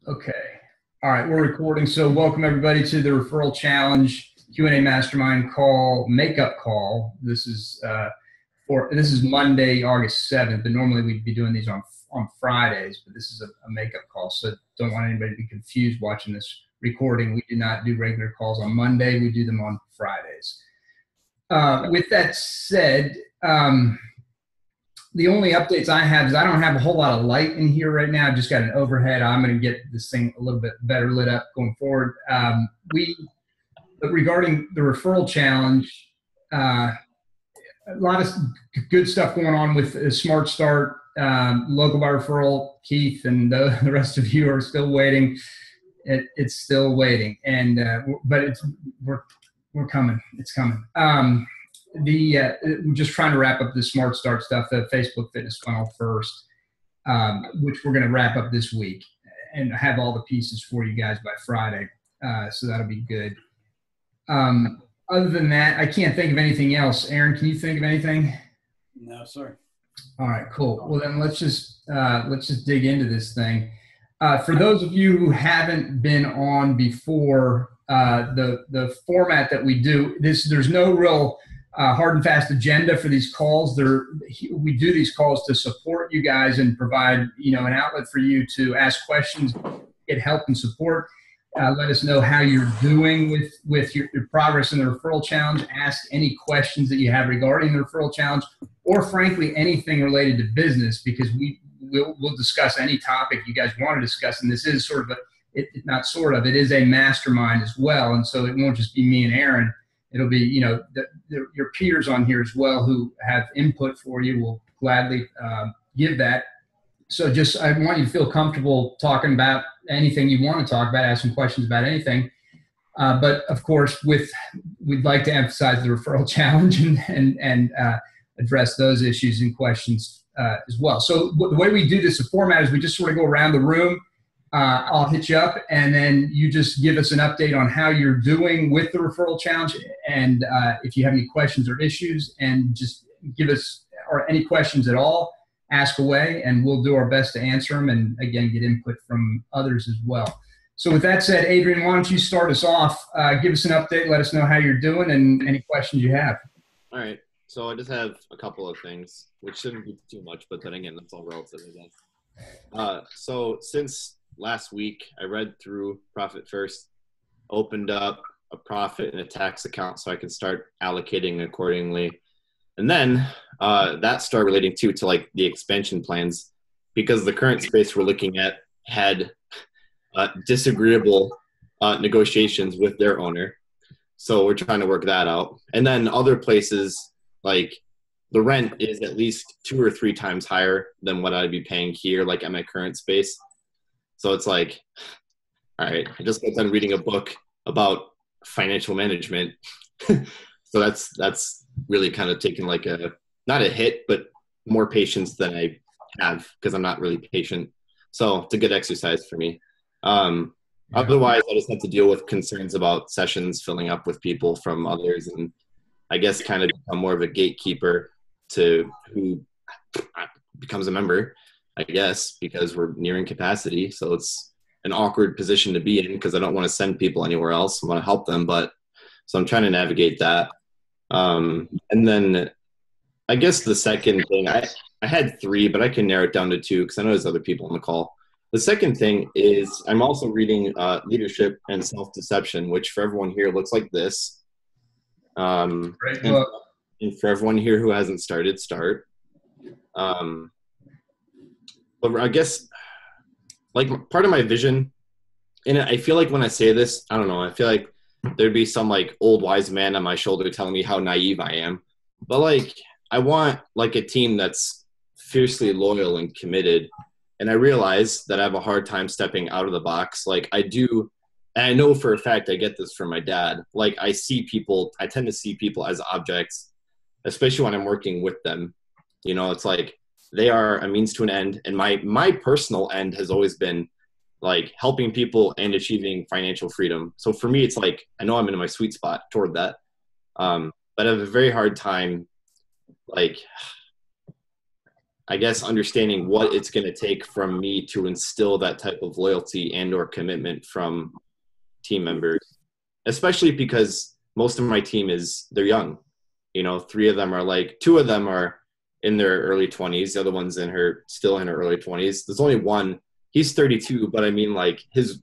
Okay. All right, we're recording. So welcome everybody to the Referral Challenge Q&A Mastermind call, makeup call. This is Monday, August 7th, but normally we'd be doing these on Fridays, but this is a makeup call. So don't want anybody to be confused watching this recording. We do not do regular calls on Monday. We do them on Fridays. With that said, the only updates I have is I don't have a whole lot of light in here right now. I've just got an overhead. I'm going to get this thing a little bit better lit up going forward. Regarding the referral challenge, a lot of good stuff going on with Smart Start, local by referral. Keith and the rest of you are still waiting. It's still waiting, and but we're coming. It's coming. We're just trying to wrap up the Smart Start stuff, the Facebook Fitness Funnel first, which we're going to wrap up this week and have all the pieces for you guys by Friday. So that'll be good. Other than that, I can't think of anything else. Aaron, can you think of anything? No, sir. All right, cool. Well, then let's just dig into this thing. For those of you who haven't been on before, the format that we do, there's no real hard and fast agenda for these calls. We do these calls to support you guys and provide, an outlet for you to ask questions, get help and support. Let us know how you're doing with your progress in the referral challenge. Ask any questions that you have regarding the referral challenge, or frankly, anything related to business, because we'll discuss any topic you guys want to discuss. And this is it is a mastermind as well. And so it won't just be me and Aaron. It'll be, your peers on here as well who have input for you. Will gladly give that. So I want you to feel comfortable talking about anything you want to talk about, asking questions about anything. But of course, we'd like to emphasize the referral challenge and address those issues and questions as well. So the way we do this, the format is we just sort of go around the room. I'll hit you up, and then you just give us an update on how you're doing with the referral challenge, and if you have any questions or issues, and just give us, or any questions at all, ask away, and we'll do our best to answer them, and again, get input from others as well. So with that said, Adrian, why don't you start us off? Give us an update, let us know how you're doing, and any questions you have. All right. So I just have a couple of things, which shouldn't be too much, but then again, that's all relative, I guess. So since last week, I read through Profit First, opened up a profit and a tax account so I can start allocating accordingly. And then that started relating to like the expansion plans, because the current space we're looking at had disagreeable negotiations with their owner. So we're trying to work that out. And then other places, like the rent is at least 2 or 3 times higher than what I'd be paying here, like at my current space. So it's like, all right, I just got done reading a book about financial management. So that's really kind of taken like not a hit, but more patience than I have, because I'm not really patient. So it's a good exercise for me. Otherwise, I just have to deal with concerns about sessions filling up with people from others, and I guess kind of become more of a gatekeeper to who becomes a member, I guess, because we're nearing capacity. So it's an awkward position to be in, because I don't want to send people anywhere else. I want to help them, but so I'm trying to navigate that. And then I guess the second thing, I had 3, but I can narrow it down to 2 because I know there's other people on the call. The second thing is I'm also reading Leadership and Self-Deception, which for everyone here looks like this. And for everyone here who hasn't started, start. But I guess, like, part of my vision, and I feel like when I say this, I don't know, I feel like there'd be some, like, old wise man on my shoulder telling me how naive I am. But, like, I want, like, a team that's fiercely loyal and committed. And I realize that I have a hard time stepping out of the box. Like, I do, and I know for a fact I get this from my dad. Like, I tend to see people as objects, especially when I'm working with them. It's like, they are a means to an end. And my personal end has always been like helping people and achieving financial freedom. So for me, it's like, I know I'm in my sweet spot toward that. But I have a very hard time, like, I guess, understanding what it's going to take from me to instill that type of loyalty and or commitment from team members, especially because most of my team they're young. You know, two of them are in their early 20s. The other one's still in her early 20s. There's only one. He's 32, but I mean, like, his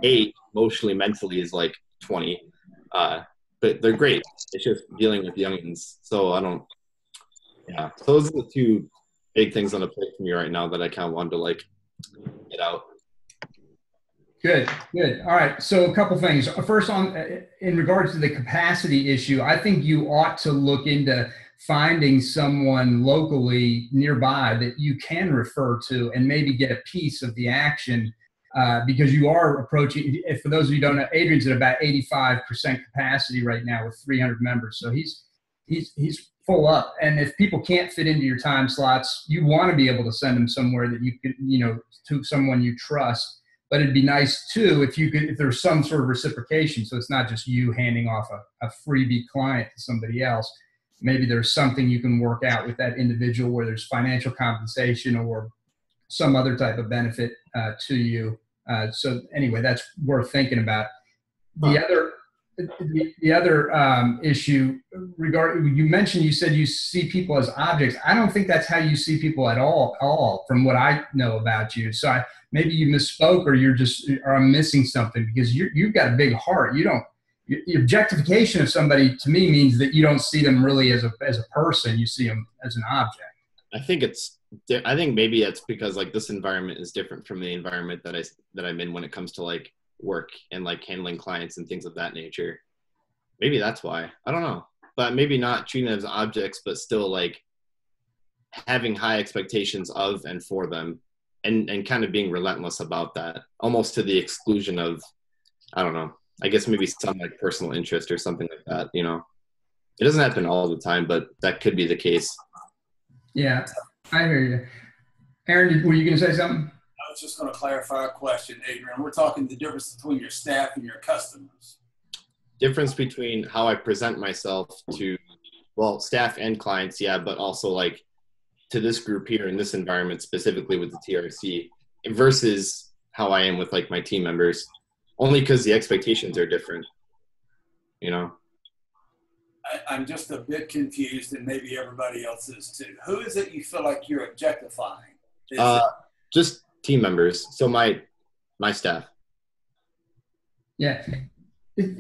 age emotionally, mentally is like 20. But they're great. It's just dealing with youngins. So yeah. So those are the two big things on the plate for me right now that I kind of wanted to like get out. Good. All right. So a couple things. First, in regards to the capacity issue, I think you ought to look into finding someone locally nearby that you can refer to and maybe get a piece of the action, because you are approaching. For those of you who don't know, Adrian's at about 85% capacity right now with 300 members. So he's full up. And if people can't fit into your time slots, you want to be able to send them somewhere that you can, to someone you trust. But it'd be nice too if there's some sort of reciprocation. So it's not just you handing off a freebie client to somebody else. Maybe there's something you can work out with that individual where there's financial compensation or some other type of benefit to you. So anyway, that's worth thinking about. The other issue regarding, you said you see people as objects. I don't think that's how you see people at all from what I know about you. So maybe you misspoke, or I'm missing something, because you've got a big heart. The objectification of somebody to me means that you don't see them really as a person. You see them as an object. I think maybe it's because like this environment is different from the environment that I'm in when it comes to like work and like handling clients and things of that nature. Maybe that's why. I don't know. But maybe not treating them as objects, but still like having high expectations of and for them, and kind of being relentless about that, almost to the exclusion of, I don't know, I guess maybe some like personal interest or something like that, you know. It doesn't happen all the time, but that could be the case. Yeah, I hear you. Aaron, were you going to say something? I was just going to clarify a question, Adrian. We're talking the difference between your staff and your customers. Difference between how I present myself to, well, staff and clients, yeah, but also like to this group here in this environment, specifically with the TRC, versus how I am with like my team members, only because the expectations are different, you know? I'm just a bit confused, and maybe everybody else is too. Who is it you feel like you're objectifying? Just team members. So my staff. Yeah.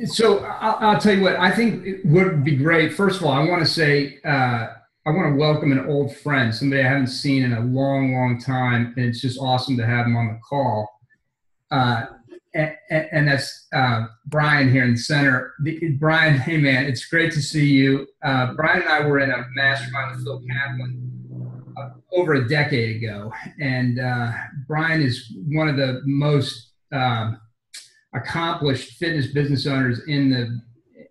So I'll tell you what, I think it would be great. First of all, I want to say, I want to welcome an old friend, somebody I haven't seen in a long, long time. And it's just awesome to have him on the call. And that's Brian here in the center. Brian, hey man, it's great to see you. Brian and I were in a mastermind with Phil Kaplan over a decade ago. And Brian is one of the most accomplished fitness business owners in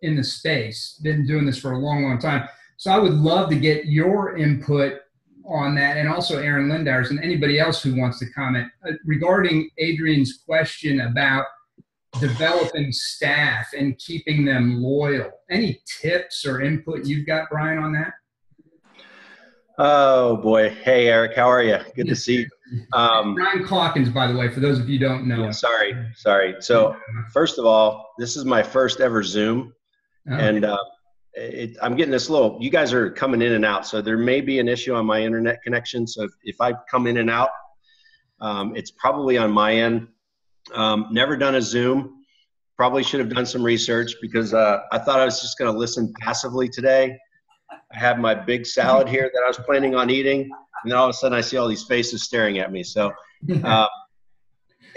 the space. Been doing this for a long, long time. So I would love to get your input on that, and also Aaron Lindauer's and anybody else who wants to comment regarding Adrian's question about developing staff and keeping them loyal. Any tips or input you've got, Brian, on that? Oh boy. Hey, Eric, how are you? Good to see you. Brian Calkins, by the way, for those of you who don't know. Yeah, sorry. So first of all, this is my first ever Zoom. Oh. And I'm getting this you guys are coming in and out, so there may be an issue on my internet connection. So if I come in and out, it's probably on my end. Never done a Zoom. Probably should have done some research, because I thought I was just going to listen passively today. I had my big salad here that I was planning on eating, and then all of a sudden I see all these faces staring at me. So,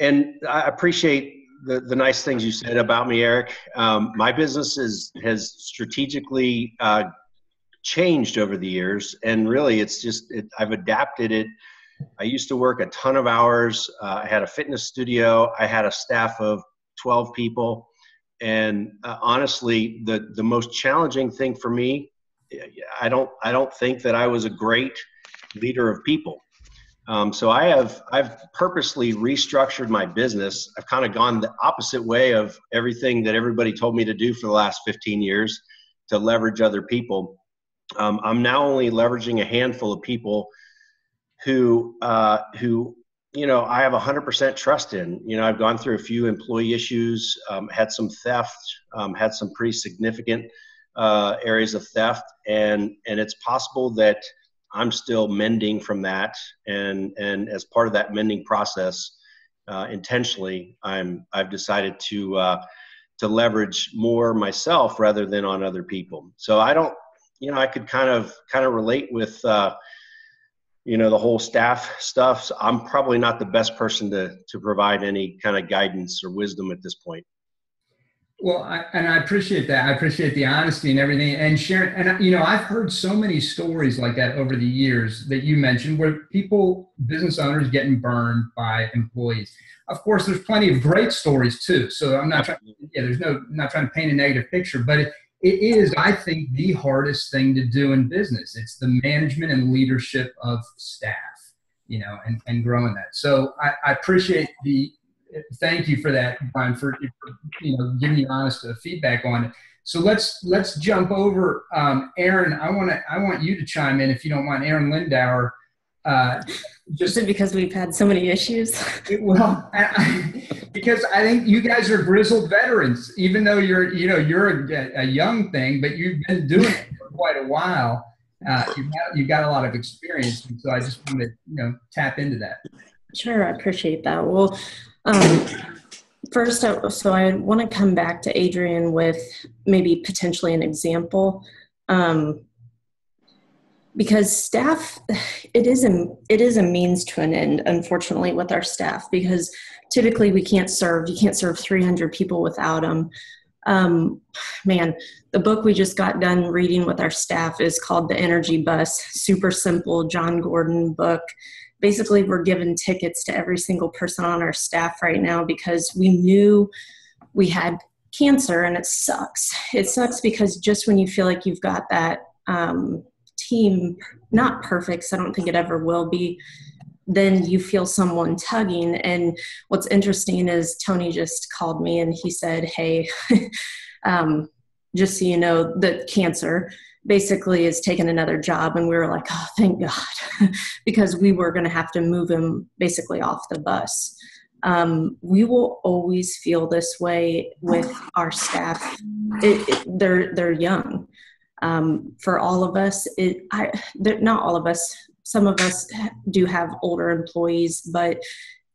and I appreciate the nice things you said about me, Eric. My business has strategically changed over the years, and really I've adapted it. I used to work a ton of hours. I had a fitness studio. I had a staff of 12 people. And honestly, the most challenging thing for me, I don't think that I was a great leader of people. So I've purposely restructured my business. I've kind of gone the opposite way of everything that everybody told me to do for the last 15 years to leverage other people. I'm now only leveraging a handful of people who I have 100% trust in. I've gone through a few employee issues, had some theft, had some pretty significant areas of theft, and it's possible that I'm still mending from that, and as part of that mending process, intentionally, I've decided to leverage more myself rather than on other people. So I don't, I could kind of relate with the whole staff stuff. So I'm probably not the best person to provide any kind of guidance or wisdom at this point. Well, I appreciate that. I appreciate the honesty and everything, and sharing. And I've heard so many stories like that over the years that you mentioned, where business owners getting burned by employees. Of course, there's plenty of great stories too. So I'm not trying. Not trying to paint a negative picture, but it is, I think, the hardest thing to do in business. It's the management and leadership of staff, and growing that. So I appreciate thank you for that, Brian, for giving you honest feedback on it. So let's jump over. Aaron, I want you to chime in if you don't mind. Aaron Lindauer. Just because we've had so many issues. Well, because I think you guys are grizzled veterans, even though you're a young thing, but you've been doing it for quite a while. You've got a lot of experience, and so I just want to tap into that. Sure, I appreciate that. Well, first, so I want to come back to Adrian with maybe potentially an example. Because staff, it is a means to an end, unfortunately, with our staff, because typically you can't serve 300 people without them. The book we just got done reading with our staff is called The Energy Bus. Super simple, John Gordon book. Basically, we're giving tickets to every single person on our staff right now because we knew we had cancer, and it sucks. It sucks because just when you feel like you've got that team, not perfect, so I don't think it ever will be, then you feel someone tugging. And what's interesting is Tony just called me and he said, hey, just so you know, the cancer basically is taking another job. And we were like, oh, thank God, because we were going to have to move him basically off the bus. We will always feel this way with our staff. They're young. For all of us, not all of us, some of us do have older employees, but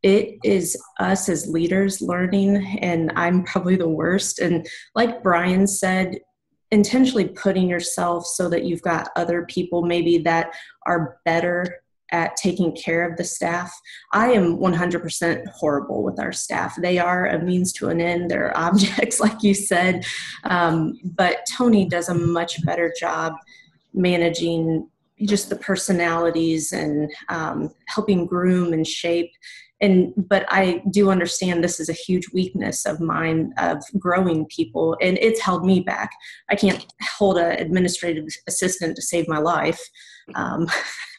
it is us as leaders learning, and I'm probably the worst. And like Brian said, intentionally putting yourself so that you've got other people maybe that are better at taking care of the staff. I am 100% horrible with our staff. They are a means to an end. They're objects, like you said. But Tony does a much better job managing just the personalities and helping groom and shape. But I do understand this is a huge weakness of mine, of growing people, and it's held me back. I can't hold an administrative assistant to save my life,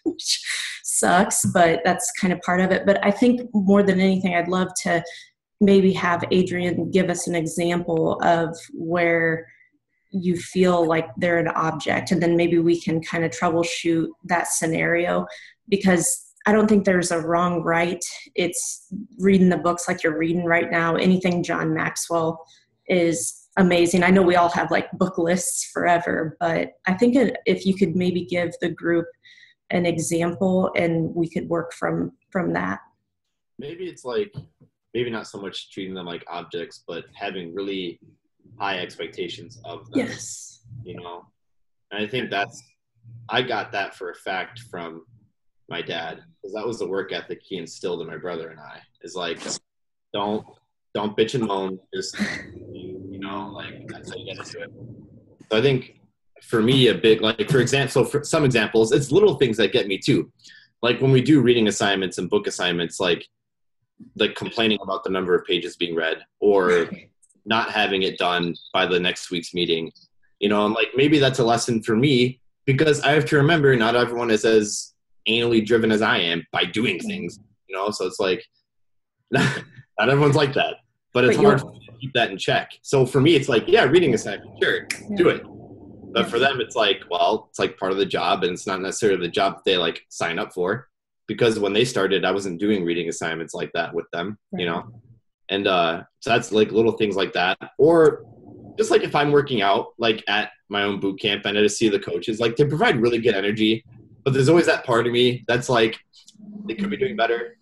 which sucks, but that's kind of part of it. But I think more than anything, I'd love to maybe have Adrian give us an example of where you feel like they're an object, and then maybe we can kind of troubleshoot that scenario, because I don't think there's a wrong, right. It's reading the books like you're reading right now. Anything John Maxwell is amazing. I know we all have like book lists forever, but I think if you could maybe give the group an example and we could work from that. Maybe it's like, maybe not so much treating them like objects, but having really high expectations of them. Yes. And I think I got that for a fact from my dad, because that was the work ethic he instilled in my brother and I, is like, don't bitch and moan, just, like, that's how you get into it. So I think for me, a big, like, for some examples, it's little things that get me too. Like when we do reading assignments and book assignments, like complaining about the number of pages being read, or not having it done by the next week's meeting, and like, maybe that's a lesson for me, because I have to remember not everyone is as anally driven as I am by doing things, so it's like, not everyone's like that, but it's hard to keep that in check. So for me, it's like, yeah, reading assignment, sure, do it. But for them, it's like, well, it's like part of the job, and it's not necessarily the job that they like sign up for, because when they started, I wasn't doing reading assignments like that with them, you know? And so that's like little things like that. Or just like if I'm working out, like at my own boot camp, and I just see the coaches, like they provide really good energy, but there's always that part of me that's like, they could be doing better.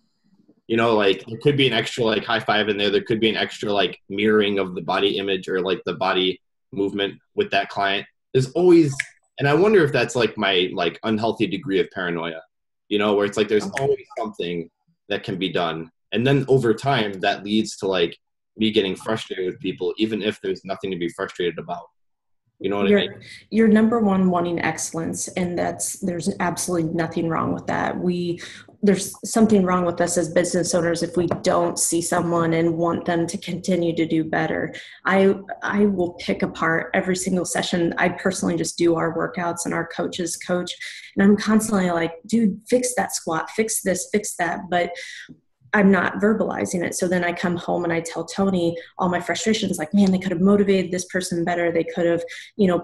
You know, like there could be an extra like high five in there. There could be an extra like mirroring of the body image or like the body movement with that client. There's always, and I wonder if that's like my like unhealthy degree of paranoia, you know, where it's like there's always something that can be done. And then over time that leads to like me getting frustrated with people, even if there's nothing to be frustrated about. You know what I mean? You're number one wanting excellence, and there's absolutely nothing wrong with that. There's something wrong with us as business owners if we don't see someone and want them to continue to do better. I will pick apart every single session. I personally just do our workouts and our coaches coach, and I'm constantly like, dude, fix that squat, fix this, fix that. But I'm not verbalizing it. So then I come home and I tell Tony all my frustrations, like, man, they could have motivated this person better. They could have,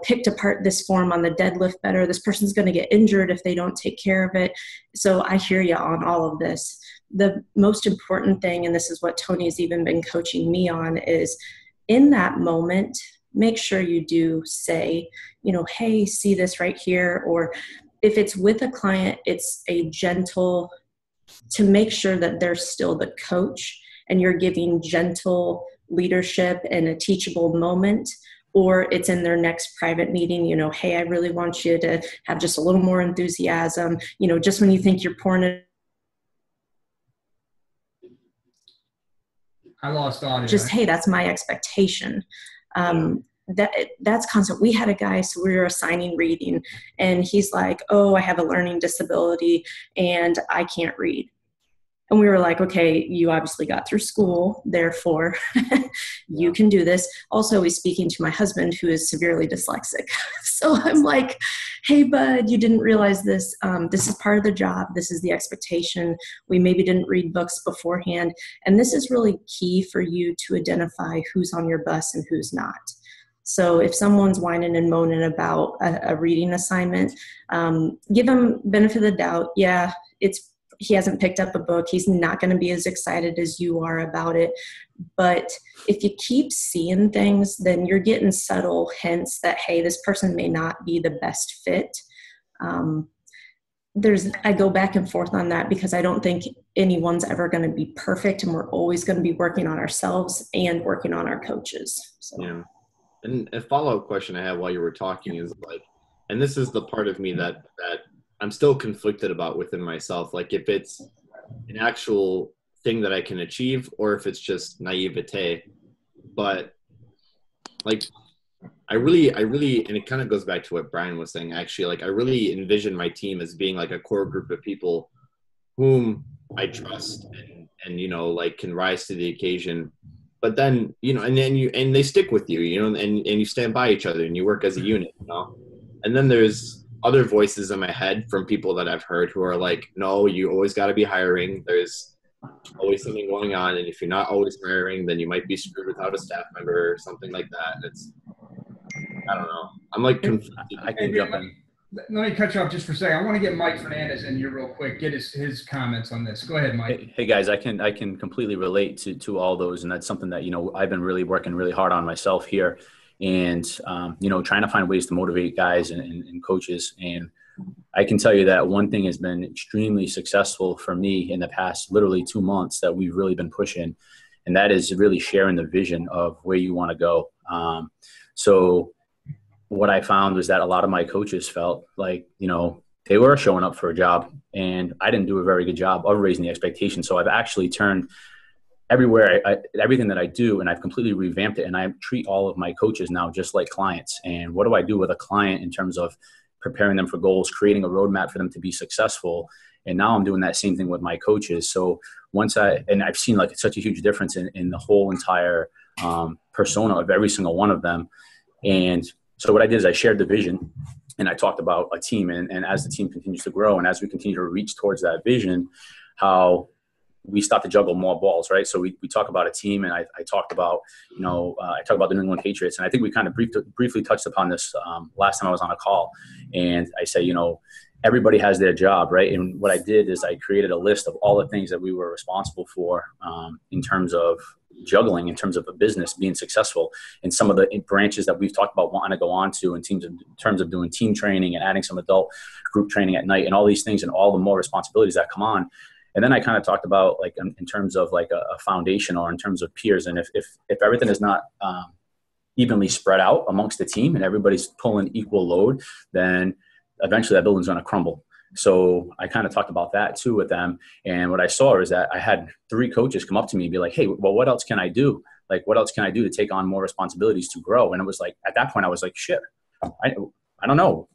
picked apart this form on the deadlift better. This person's going to get injured if they don't take care of it. So I hear you on all of this. The most important thing, and this is what Tony's even been coaching me on, is in that moment, make sure you do say, hey, see this right here. Or if it's with a client, it's a gentle, to make sure that they're still the coach and you're giving gentle leadership and a teachable moment, or it's in their next private meeting, hey, I really want you to have just a little more enthusiasm, just when you think you're pouring it. I lost audio. Just, hey, that's my expectation. That's constant. We had a guy, so we were assigning reading, and he's like, oh, I have a learning disability and I can't read. And we were like, okay, you obviously got through school, therefore you can do this. Also, he's speaking to my husband, who is severely dyslexic. So I'm like, hey, bud, you didn't realize this. This is part of the job. This is the expectation. We maybe didn't read books beforehand. And this is really key for you to identify who's on your bus and who's not. So if someone's whining and moaning about a reading assignment, give them benefit of the doubt. Yeah, he hasn't picked up a book. He's not going to be as excited as you are about it. But if you keep seeing things, then you're getting subtle hints that, hey, this person may not be the best fit. I go back and forth on that because I don't think anyone's ever going to be perfect, and we're always going to be working on ourselves and working on our coaches. So. Yeah. And a follow-up question I have while you were talking is like, and this is the part of me that I'm still conflicted about within myself. Like if it's an actual thing that I can achieve or if it's just naivete. But like, I really, and it kind of goes back to what Brian was saying, actually, like I really envision my team as being like a core group of people whom I trust and like can rise to the occasion. But then, and they stick with you, and you stand by each other and you work as a unit, And then there's other voices in my head from people that I've heard who are like, no, you always got to be hiring. There's always something going on. And if you're not always hiring, then you might be screwed without a staff member or something like that. I don't know. I'm like confused. I can jump in. Let me cut you off just for a second. I want to get Mike Fernandez in here real quick, get his comments on this. Go ahead, Mike. Hey guys, I can completely relate to all those. And that's something that, I've been really working really hard on myself here. And, trying to find ways to motivate guys and coaches. And I can tell you that one thing has been extremely successful for me in the past, literally 2 months that we've really been pushing. And that is really sharing the vision of where you want to go. So what I found was that a lot of my coaches felt like, they were showing up for a job and I didn't do a very good job of raising the expectation. So I've actually turned everything that I do, and I've completely revamped it. And I treat all of my coaches now just like clients. And what do I do with a client in terms of preparing them for goals, creating a roadmap for them to be successful? And now I'm doing that same thing with my coaches. So I've seen like such a huge difference in the whole entire persona of every single one of them. And so what I did is I shared the vision and I talked about a team, and as the team continues to grow and as we continue to reach towards that vision, how we start to juggle more balls, right? So we talk about a team, and I talked about, I talk about the New England Patriots, and I think we kind of briefly touched upon this last time I was on a call. And I say, everybody has their job, right? And what I did is I created a list of all the things that we were responsible for in terms of juggling, in terms of a business being successful, and some of the branches that we've talked about wanting to go on to in terms of doing team training and adding some adult group training at night and all these things and all the more responsibilities that come on. And then I kind of talked about like in terms of like a foundation or in terms of peers. And if everything is not evenly spread out amongst the team and everybody's pulling equal load, then eventually that building's going to crumble. So I kind of talked about that too with them. And what I saw is that I had 3 coaches come up to me and be like, hey, well, what else can I do? Like, what else can I do to take on more responsibilities to grow? And it was like, at that point I was like, shit, I don't know.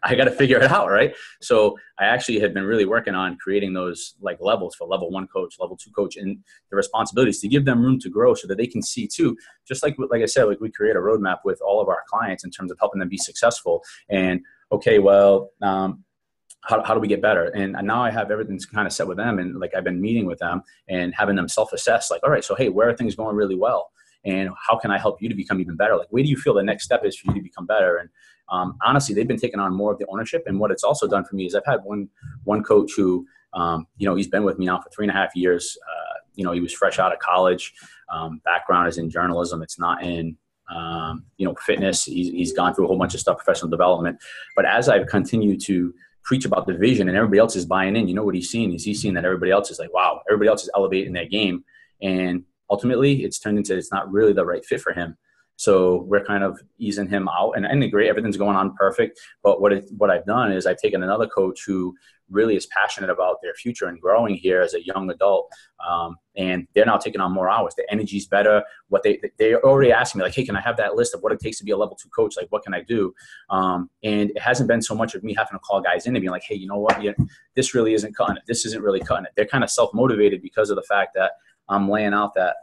I got to figure it out. Right. So I actually had been really working on creating those like levels for level 1 coach, level 2 coach, and the responsibilities to give them room to grow so that they can see too, just like I said, like we create a roadmap with all of our clients in terms of helping them be successful. And okay, well, how do we get better? And now I have everything's kind of set with them. And like, I've been meeting with them and having them self-assess, like, all right, so, hey, where are things going really well? And how can I help you to become even better? Like, where do you feel the next step is for you to become better? And honestly, they've been taking on more of the ownership. And what it's also done for me is I've had one coach who, he's been with me now for 3.5 years. He was fresh out of college. Background is in journalism. It's not in, fitness. He's gone through a whole bunch of stuff, professional development. But as I've continued to preach about the vision and everybody else is buying in, what he's seeing is he's seeing that everybody else is like, wow, everybody else is elevating their game. And ultimately it's turned into, it's not really the right fit for him. So we're kind of easing him out and great. Everything's going on perfect. But what I've done is I've taken another coach who really is passionate about their future and growing here as a young adult. And they're now taking on more hours. The energy's better. They're already asking me like, hey, can I have that list of what it takes to be a level 2 coach? Like, what can I do? And it hasn't been so much of me having to call guys in and being like, hey, you know what? This really isn't cutting it. This isn't really cutting it. They're kind of self-motivated because of the fact that I'm laying out that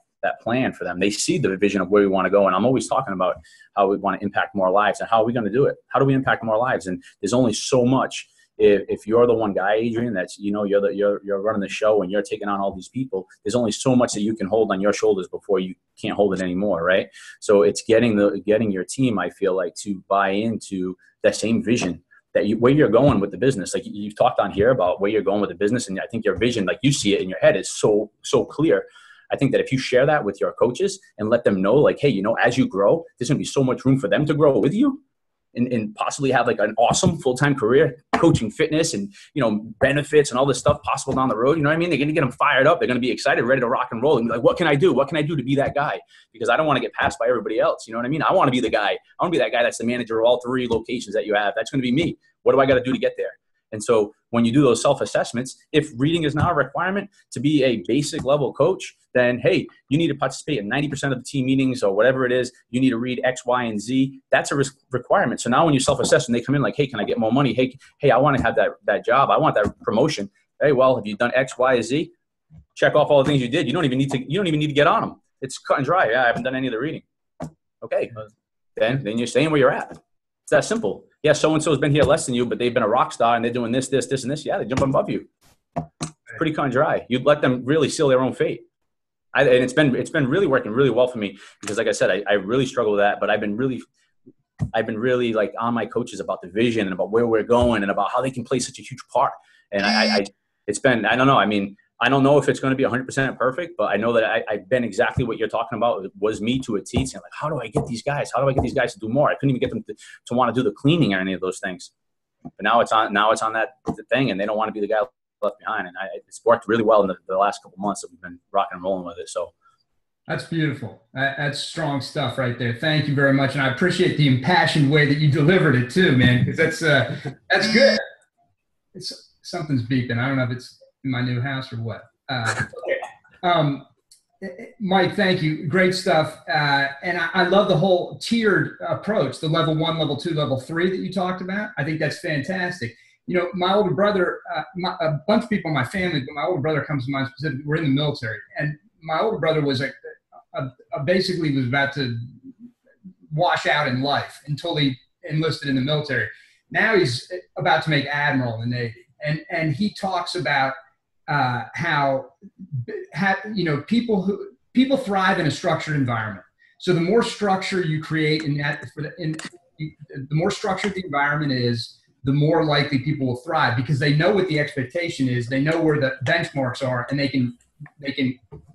plan for them. They see the vision of where we want to go. And I'm always talking about how we want to impact more lives and how are we going to do it? How do we impact more lives? And there's only so much. If you're the one guy, Adrian, that's, you're running the show and you're taking on all these people, there's only so much that you can hold on your shoulders before you can't hold it anymore. Right. So it's getting your team, I feel like, to buy into that same vision that where you're going with the business. Like you've talked on here about where you're going with the business. And I think your vision, like you see it in your head, is so clear. I think that if you share that with your coaches and let them know, like, hey, as you grow, there's going to be so much room for them to grow with you and possibly have like an awesome full-time career coaching fitness and, benefits and all this stuff possible down the road. You know what I mean? They're going to get them fired up. They're going to be excited, ready to rock and roll and be like, what can I do? What can I do to be that guy? Because I don't want to get passed by everybody else. You know what I mean? I want to be the guy. I want to be that guy that's the manager of all 3 locations that you have. That's going to be me. What do I got to do to get there? And so when you do those self-assessments, if reading is not a requirement to be a basic level coach, then, hey, you need to participate in 90% of the team meetings or whatever it is. You need to read X, Y, and Z. That's a requirement. So now when you self-assess and they come in like, hey, can I get more money? Hey, I want to have that job. I want that promotion. Hey, well, have you done X, Y, and Z? Check off all the things you did. You don't even need to get on them. It's cut and dry. Yeah, I haven't done any of the reading. Okay. Then you're staying where you're at. It's that simple. Yeah, so-and-so has been here less than you, but they've been a rock star and they're doing this, this, this, and this. Yeah, they jump above you. It's pretty cut and dry. You'd let them really seal their own fate. And it's been really working really well for me because, like I said, I really struggle with that, but I've been really like on my coaches about the vision and about where we're going and about how they can play such a huge part. And I don't know. I mean, I don't know if it's going to be 100% perfect, but I know that I've been exactly what you're talking about. It was me to a T. Saying like, how do I get these guys? How do I get these guys to do more? I couldn't even get them to want to do the cleaning or any of those things. But now it's on that thing, and they don't want to be the guy left behind. And it's worked really well in the last couple of months that we've been rocking and rolling with it. So that's beautiful. That's strong stuff right there. Thank you very much, and I appreciate the impassioned way that you delivered it too, man. Because that's good. Something's beeping. I don't know if it's in my new house or what. Mike, thank you. Great stuff. And I love the whole tiered approach, the level 1, level 2, level 3 that you talked about. I think that's fantastic. My older brother, a bunch of people in my family, but my older brother comes to mind specifically. We're in the military. And my older brother was basically was about to wash out in life until he enlisted in the military. Now he's about to make admiral in the Navy. And he talks about how people thrive in a structured environment. So the more structure you create the more structured the environment is, the more likely people will thrive, because they know what the expectation is. They know where the benchmarks are, and they can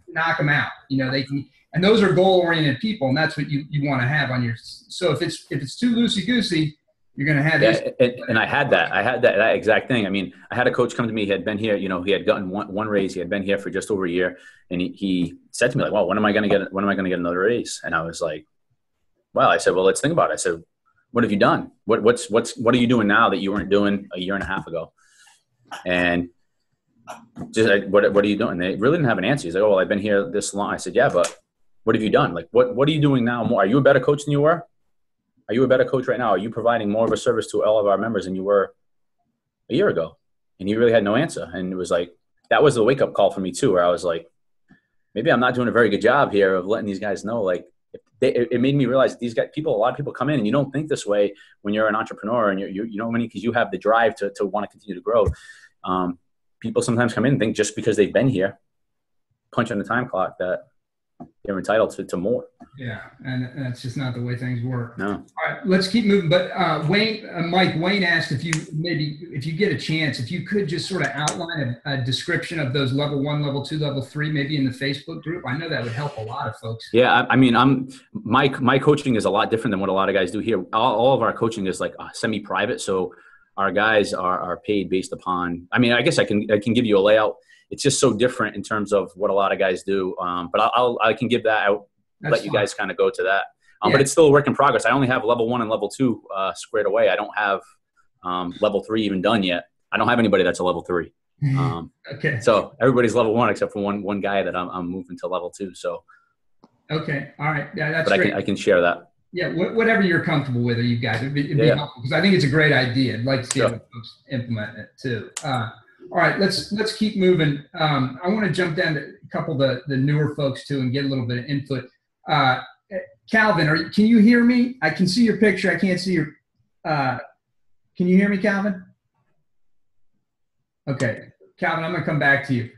knock them out. They can, and those are goal-oriented people, and that's what you want to have on your. So if it's too loosey-goosey, you're going to have this. And I had that exact thing. I mean, I had a coach come to me. He had been here. He had gotten one raise. He had been here for just over a year, and he said to me, like, "Well, when am I going to get another raise?" And I was like, "Well," I said, "Well, let's think about it." I said, "What have you done? What are you doing now that you weren't doing a year and a half ago?" And just like, what are you doing? They really didn't have an answer. He's like, "Oh, well, I've been here this long." I said, "Yeah, but what have you done? Like, what are you doing now more? Are you a better coach than you were? Are you a better coach right now? Are you providing more of a service to all of our members than you were a year ago?" And he really had no answer. And it was like, that was the wake-up call for me too, where I was like, maybe I'm not doing a very good job here of letting these guys know. Like, it made me realize these guys, a lot of people come in and you don't think this way when you're an entrepreneur, and because you have the drive to want to continue to grow. People sometimes come in and think just because they've been here, punch on the time clock, that they're entitled to more. Yeah, and that's just not the way things work. No. All right, let's keep moving. But Wayne asked if you get a chance, if you could just sort of outline a description of those level 1, level 2, level 3, maybe in the Facebook group. I know that would help a lot of folks. Yeah, I mean, my coaching is a lot different than what a lot of guys do here. All of our coaching is like semi-private, so our guys are paid based upon. I mean, I guess I can give you a layout. It's just so different in terms of what a lot of guys do. But I can give that out. That's let you fine. guys kind of go to that. Yeah. But it's still a work in progress. I only have level 1 and level 2 squared away. I don't have level 3 even done yet. I don't have anybody that's a level 3. Okay. So everybody's level 1 except for one guy that I'm moving to level 2. So. Okay. All right. Yeah, that's but great. I can share that. Yeah, whatever you're comfortable with, or you guys, it'd be helpful, because I think it's a great idea. I'd like to see other folks implement it too. All right, let's keep moving. I want to jump down to a couple of the newer folks too and get a little bit of input. Calvin, can you hear me? I can see your picture. I can't see your. Can you hear me, Calvin? Okay, Calvin, I'm going to come back to you.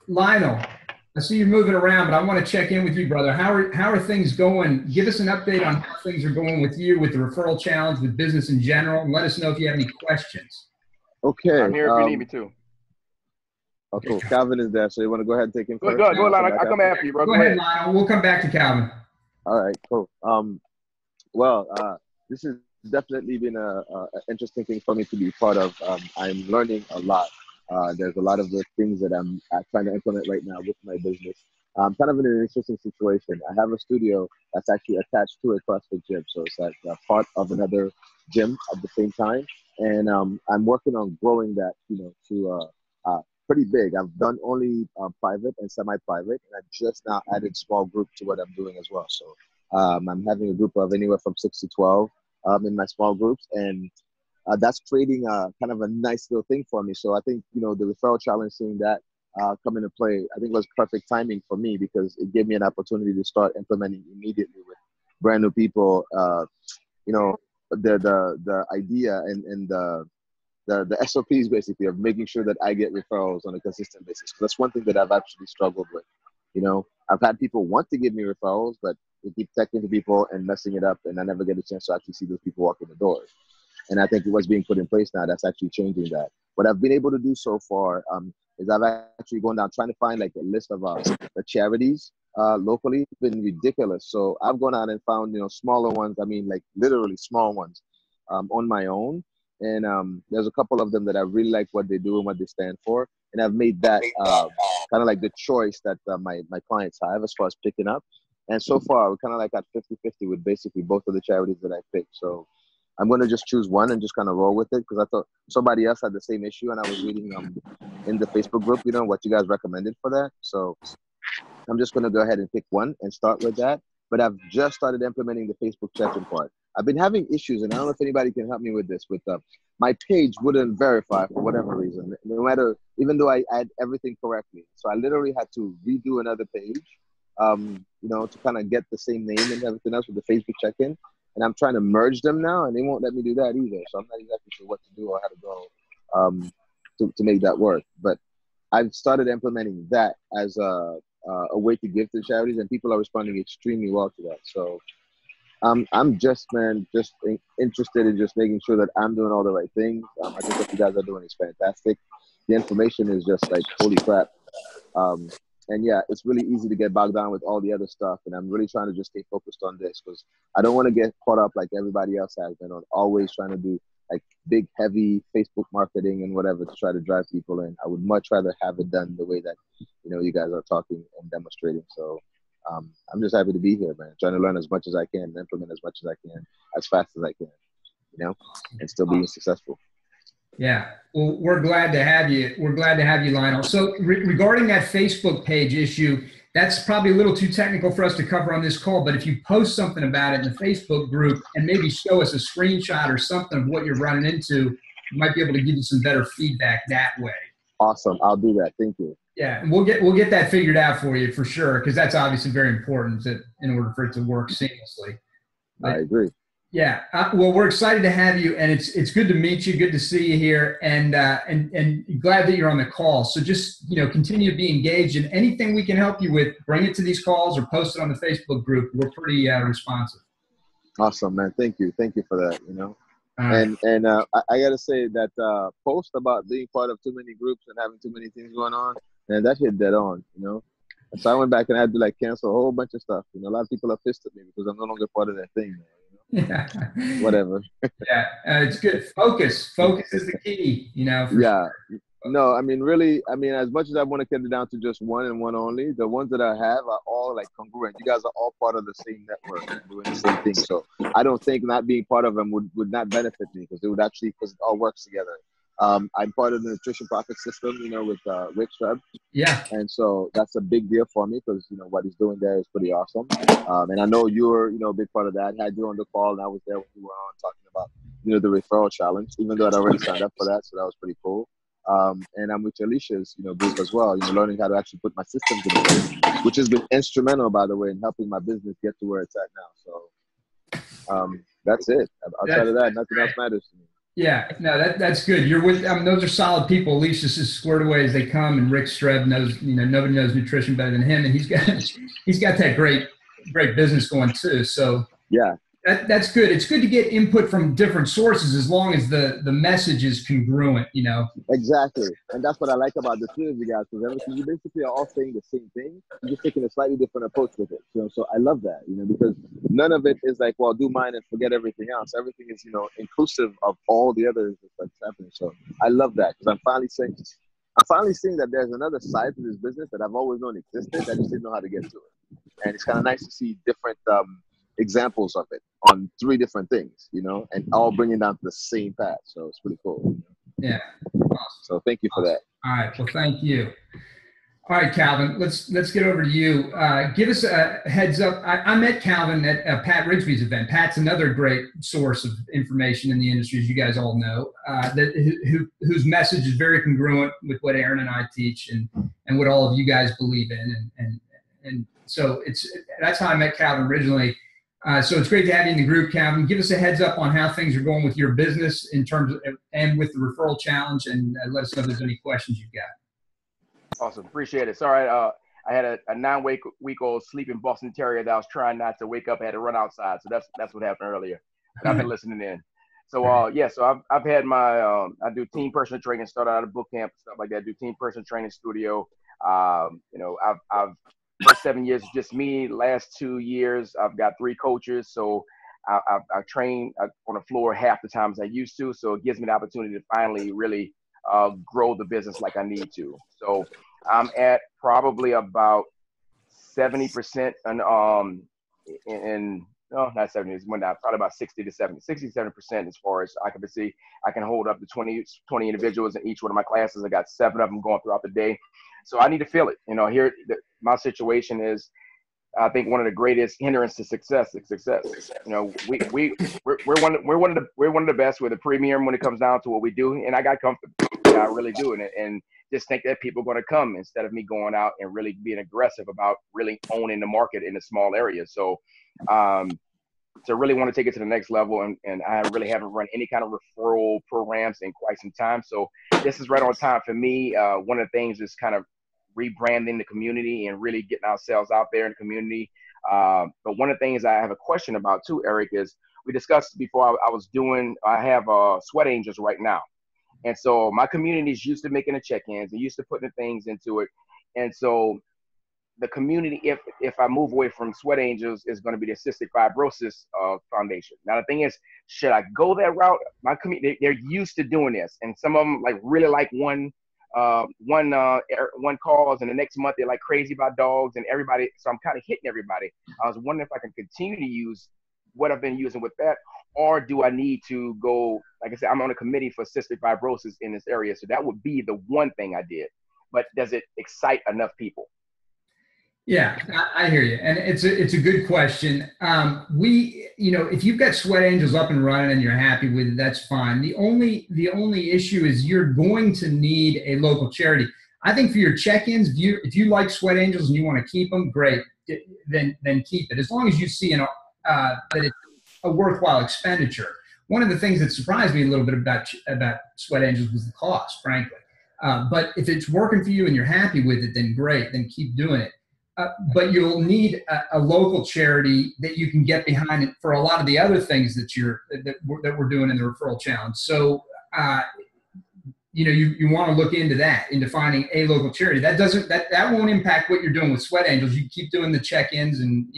Lionel, I see you're moving around, but I want to check in with you, brother. How are things going? Give us an update on how things are going with you, with the referral challenge, with business in general, and let us know if you have any questions. Okay. I'm here if you need me to. Oh, cool. Calvin is there, so you want to go ahead and take him first? Go ahead, Lionel. I'll come after you, bro. Go ahead, Lionel. We'll come back to Calvin. All right, cool. Well, this has definitely been an interesting thing for me to be part of. I'm learning a lot. There's a lot of the things that I'm trying to implement right now with my business. I'm kind of in an interesting situation. I have a studio that's actually attached to a CrossFit gym, so it's like a part of another gym at the same time. And I'm working on growing that, to pretty big. I've done only private and semi-private, and I just now added small group to what I'm doing as well. So I'm having a group of anywhere from 6 to 12 in my small groups, and that's creating kind of a nice little thing for me. So I think, the referral challenge, seeing that come into play, I think was perfect timing for me, because it gave me an opportunity to start implementing immediately with brand new people, the idea and the SOPs basically of making sure that I get referrals on a consistent basis. That's one thing that I've actually struggled with. I've had people want to give me referrals, but they keep texting to people and messing it up, and I never get a chance to actually see those people walk in the doors. And I think what's being put in place now, that's actually changing that. What I've been able to do so far is I've actually gone down trying to find like a list of the charities locally. It's been ridiculous. So I've gone out and found, smaller ones. I mean, like literally small ones on my own. And there's a couple of them that I really like what they do and what they stand for. And I've made that kind of like the choice that my clients have as far as picking up. And so far, we're kind of like at 50-50 with basically both of the charities that I picked. So I'm going to just choose one and just kind of roll with it, because I thought somebody else had the same issue, and I was reading in the Facebook group, what you guys recommended for that. So I'm just going to go ahead and pick one and start with that. But I've just started implementing the Facebook check-in part. I've been having issues, and I don't know if anybody can help me with this. With my page wouldn't verify for whatever reason, even though I had everything correctly. So I literally had to redo another page, to kind of get the same name and everything else with the Facebook check-in. And I'm trying to merge them now, and they won't let me do that either. So I'm not exactly sure what to do or how to go to make that work. But I've started implementing that as a way to give to charities, and people are responding extremely well to that. So I'm just, man, just interested in just making sure that I'm doing all the right things. I think what you guys are doing is fantastic. The information is just like, holy crap. And yeah, it's really easy to get bogged down with all the other stuff. And I'm really trying to just stay focused on this because I don't want to get caught up like everybody else has been on always trying to do like big, heavy Facebook marketing and whatever to try to drive people in. I would much rather have it done the way that, you guys are talking and demonstrating. So I'm just happy to be here, man. Trying to learn as much as I can and implement as much as I can, as fast as I can, and still being successful. Yeah, well, we're glad to have you. We're glad to have you, Lionel. So regarding that Facebook page issue, that's probably a little too technical for us to cover on this call, but if you post something about it in the Facebook group and maybe show us a screenshot or something of what you're running into, we might be able to give you some better feedback that way. Awesome. I'll do that. Thank you. Yeah, and we'll get that figured out for you for sure, because that's obviously very important in order for it to work seamlessly. But, I agree. yeah, well, we're excited to have you, and it's good to meet you. Good to see you here, and glad that you're on the call. So just continue to be engaged, and anything we can help you with, bring it to these calls or post it on the Facebook group. We're pretty responsive. Awesome, man. Thank you for that. Right. And I gotta say that post about being part of too many groups and having too many things going on, and that hit dead on. And so I went back and I had to like cancel a whole bunch of stuff. A lot of people are pissed at me because I'm no longer part of that thing. Yeah. Whatever. Yeah, it's good. Focus is the key. Yeah. Sure. No, I mean, really, as much as I want to cut it down to just one and one only, the ones that I have are all like congruent. You guys are all part of the same network and doing the same thing. So I don't think not being part of them would not benefit me because it all works together. I'm part of the nutrition profit system, with Rick Streb. Yeah. And so that's a big deal for me because, what he's doing there is pretty awesome. And I know you're, a big part of that. I had you on the call and I was there when you were on talking about, the referral challenge, even though I'd already signed up for that. So that was pretty cool. And I'm with Alicia's, group as well, learning how to actually put my systems in place, which has been instrumental, by the way, in helping my business get to where it's at now. So that's it. Outside of that, nothing else matters to me. Yeah, no, that's good. You're with. Those are solid people. Alicia's as squared away as they come, and Rick Streb knows. Nobody knows nutrition better than him, and he's got that great business going too. So yeah. That's good. It's good to get input from different sources as long as the message is congruent, Exactly. And that's what I like about the three of you guys, because you basically are all saying the same thing. You're just taking a slightly different approach with it. So I love that, because none of it is like, well, do mine and forget everything else. Everything is, inclusive of all the others that's happening. So I love that because I'm finally seeing that there's another side to this business that I've always known existed. I just didn't know how to get to it. And it's kind of nice to see different examples of it on three different things, and all bringing down to the same path. So it's pretty cool. Yeah. Awesome. So thank you for that. All right. Well, thank you. All right, Calvin, let's get over to you. Give us a heads up. I met Calvin at Pat Rigsby's event. Pat's another great source of information in the industry, as you guys all know, whose message is very congruent with what Aaron and I teach and what all of you guys believe in. And so that's how I met Calvin originally. So it's great to have you in the group, Calvin. Give us a heads up on how things are going with your business in terms of, and with the referral challenge, and let us know if there's any questions you've got. Awesome. Appreciate it. Sorry, I had a 9-week-old sleeping Boston Terrier that I was trying not to wake up. I had to run outside. So that's what happened earlier. But I've been listening in. So, so I've had my, I do team personal training, started out of boot camp, stuff like that. I do team personal training studio. I've first 7 years, just me. Last 2 years, I've got 3 coaches. So I train on the floor half the time as I used to. So it gives me the opportunity to finally really grow the business like I need to. So I'm at probably about 70% no, not 70, it's went down, probably about 67% as far as occupancy. I can hold up to 20 individuals in each one of my classes. I got 7 of them going throughout the day. So I need to feel it. Here, my situation is, I think one of the greatest hindrances to success is success. We're one of the best. We're the premium when it comes down to what we do. And I got comfortable. I really do. And just think that people are going to come instead of me going out and really being aggressive about really owning the market in a small area. So, to really want to take it to the next level. And I really haven't run any kind of referral programs in quite some time. So this is right on time for me. One of the things is kind of rebranding the community and really getting ourselves out there in the community. But one of the things I have a question about too, Eric, is we discussed before I have Sweat Angels right now. And so my community is used to making the check-ins and used to putting the things into it. And so the community, if I move away from Sweat Angels, is going to be the Cystic Fibrosis Foundation. Now the thing is, should I go that route? My community, they're used to doing this, and some of them like really like one cause, and the next month they're like crazy about dogs and everybody. So I'm kind of hitting everybody. I was wondering if I can continue to use what I've been using with that, or do I need to go? Like I said, I'm on a committee for cystic fibrosis in this area, so that would be the one thing I did. But does it excite enough people? Yeah, I hear you, and it's a good question. If you've got Sweat Angels up and running and you're happy with it, that's fine. The only issue is you're going to need a local charity. I think for your check-ins, if you like Sweat Angels and you want to keep them, great. Then keep it, as long as you see that it's a worthwhile expenditure. One of the things that surprised me a little bit about Sweat Angels was the cost, frankly. But if it's working for you and you're happy with it, then great. Then keep doing it. But you'll need a local charity that you can get behind it for a lot of the other things that we're doing in the referral challenge. So, you want to look into that, into finding a local charity. That won't impact what you're doing with Sweat Angels. You keep doing the check-ins and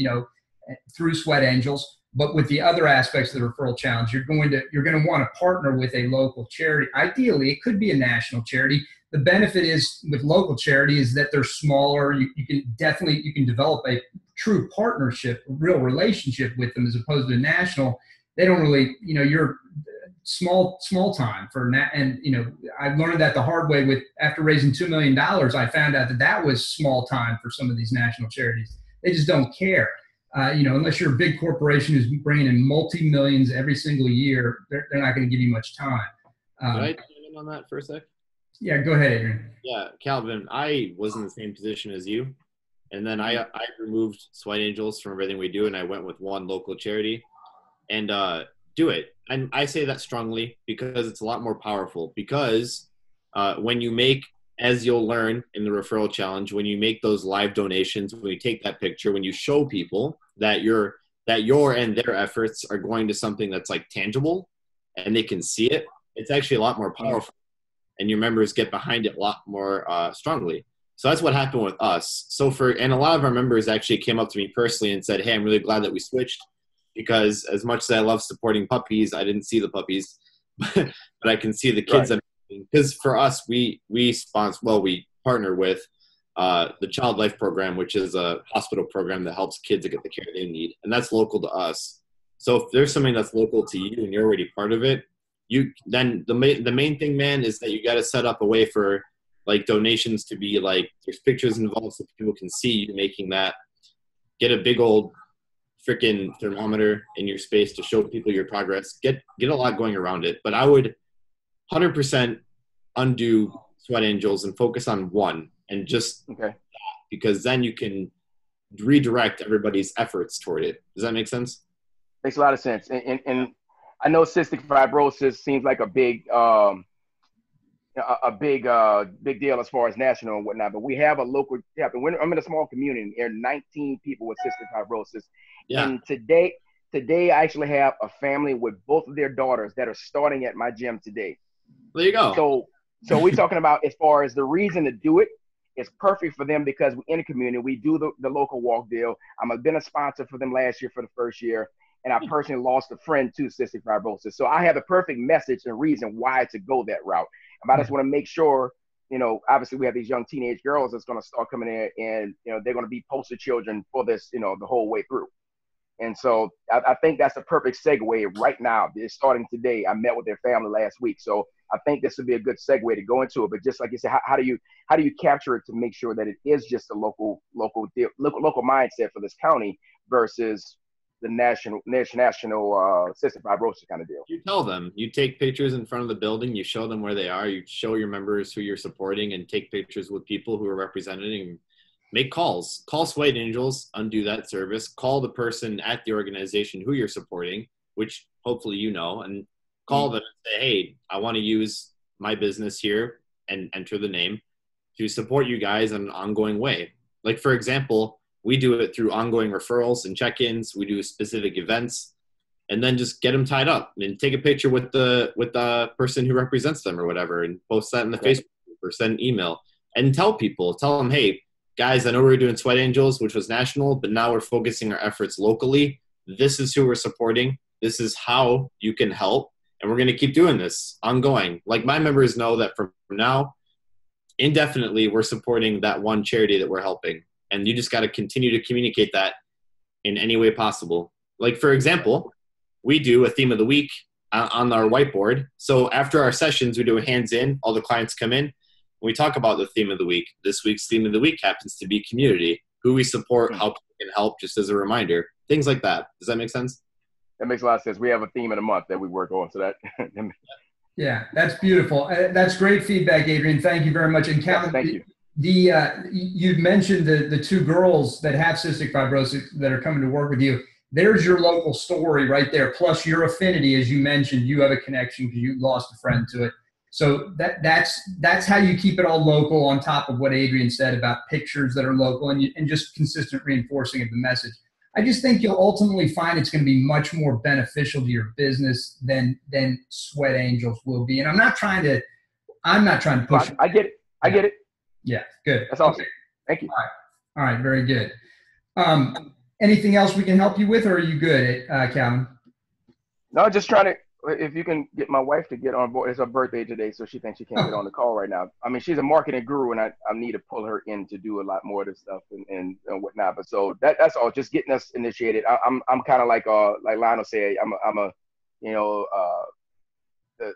through Sweat Angels. But with the other aspects of the referral challenge, you're going to want to partner with a local charity. Ideally, it could be a national charity. The benefit is with local charity is that they're smaller. You can develop a true partnership, a real relationship with them, as opposed to a national. They don't really, you're small time and I learned that the hard way after raising $2 million. I found out that was small time for some of these national charities. They just don't care. Unless you're a big corporation who's bringing in multi-millions every single year, they're not going to give you much time. Can I chime in on that for a sec? Yeah, go ahead, Adrian. Yeah, Calvin, I was in the same position as you. And then I removed Sweat Angels from everything we do, and I went with one local charity. And do it. And I say that strongly because it's a lot more powerful. Because when you make, as you'll learn in the referral challenge, when you make those live donations, when you take that picture, when you show people that your and their efforts are going to something that's like tangible and they can see it, it's actually a lot more powerful. And your members get behind it a lot more strongly. So that's what happened with us. And a lot of our members actually came up to me personally and said, hey, I'm really glad that we switched, because as much as I love supporting puppies, I didn't see the puppies, but I can see the kids. Right. Because for us, we partner with the Child Life Program, which is a hospital program that helps kids to get the care they need. And that's local to us. So if there's something that's local to you and you're already part of it, then the main thing, man, is that you got to set up a way for like donations to be like, there's pictures involved so people can see you making that. Get a big old freaking thermometer in your space to show people your progress. Get a lot going around it. But I would 100% undo Sweat Angels and focus on one, and just because then you can redirect everybody's efforts toward it. Does that make sense? Makes a lot of sense. And I know cystic fibrosis seems like a big deal as far as national and whatnot, but we have a local chapter. I'm in a small community. There are 19 people with cystic fibrosis. Yeah. And today I actually have a family with both of their daughters that are starting at my gym today. There you go. So we're talking about, as far as the reason to do it, it's perfect for them because we're in a community. We do the local walk deal. I've been a sponsor for them last year for the first year. And I personally lost a friend to cystic fibrosis. So I have the perfect message and reason why to go that route. And I just want to make sure, obviously we have these young teenage girls that's going to start coming in, and, they're going to be poster children for this, the whole way through. And so I think that's a perfect segue right now. It's starting today. I met with their family last week. So I think this would be a good segue to go into it. But just like you said, how do you capture it to make sure that it is just a local mindset for this county versus the national cystic fibrosis kind of deal? You tell them, you take pictures in front of the building, you show them where they are, you show your members who you're supporting, and take pictures with people who are representing. Make calls. Call Sweat Angels, undo that service. Call the person at the organization who you're supporting, which hopefully and call them and say, hey, I want to use my business here, and enter the name. to support you guys in an ongoing way. Like, for example, we do it through ongoing referrals and check-ins. We do specific events, and then just get them tied up and take a picture with the person who represents them or whatever, and post that in the Facebook group or send an email and tell them, hey, guys, I know we were doing Sweat Angels, which was national, but now we're focusing our efforts locally. This is who we're supporting. This is how you can help. And we're going to keep doing this ongoing. Like, my members know that from now, indefinitely, we're supporting that one charity that we're helping. And you just got to continue to communicate that in any way possible. Like, for example, we do a theme of the week on our whiteboard. So after our sessions, we do a hands in, all the clients come in, and we talk about the theme of the week. This week's theme of the week happens to be community, who we support, how people can help, just as a reminder, things like that. Does that make sense? That makes a lot of sense. We have a theme of the month that we work on. So that. Yeah, that's beautiful. That's great feedback, Adrian. Thank you very much. And Calvin, thank you. You'd mentioned the two girls that have cystic fibrosis that are coming to work with you. There's your local story right there. Plus your affinity, as you mentioned, you have a connection because you lost a friend to it. So that's how you keep it all local, on top of what Adrian said about pictures that are local and just consistent reinforcing of the message. I just think you'll ultimately find it's going to be much more beneficial to your business than Sweat Angels will be. And I'm not trying to push. I get it. I get it. Yeah, good. That's awesome. Okay. Thank you. All right, very good. Anything else we can help you with, or are you good, Calvin? No, just trying to, if you can get my wife to get on board. It's her birthday today, so she thinks she can't get on the call right now. I mean, she's a marketing guru, and I need to pull her in to do a lot more of this stuff and whatnot. But so that's all, just getting us initiated. I'm kind of like Lionel said, I'm a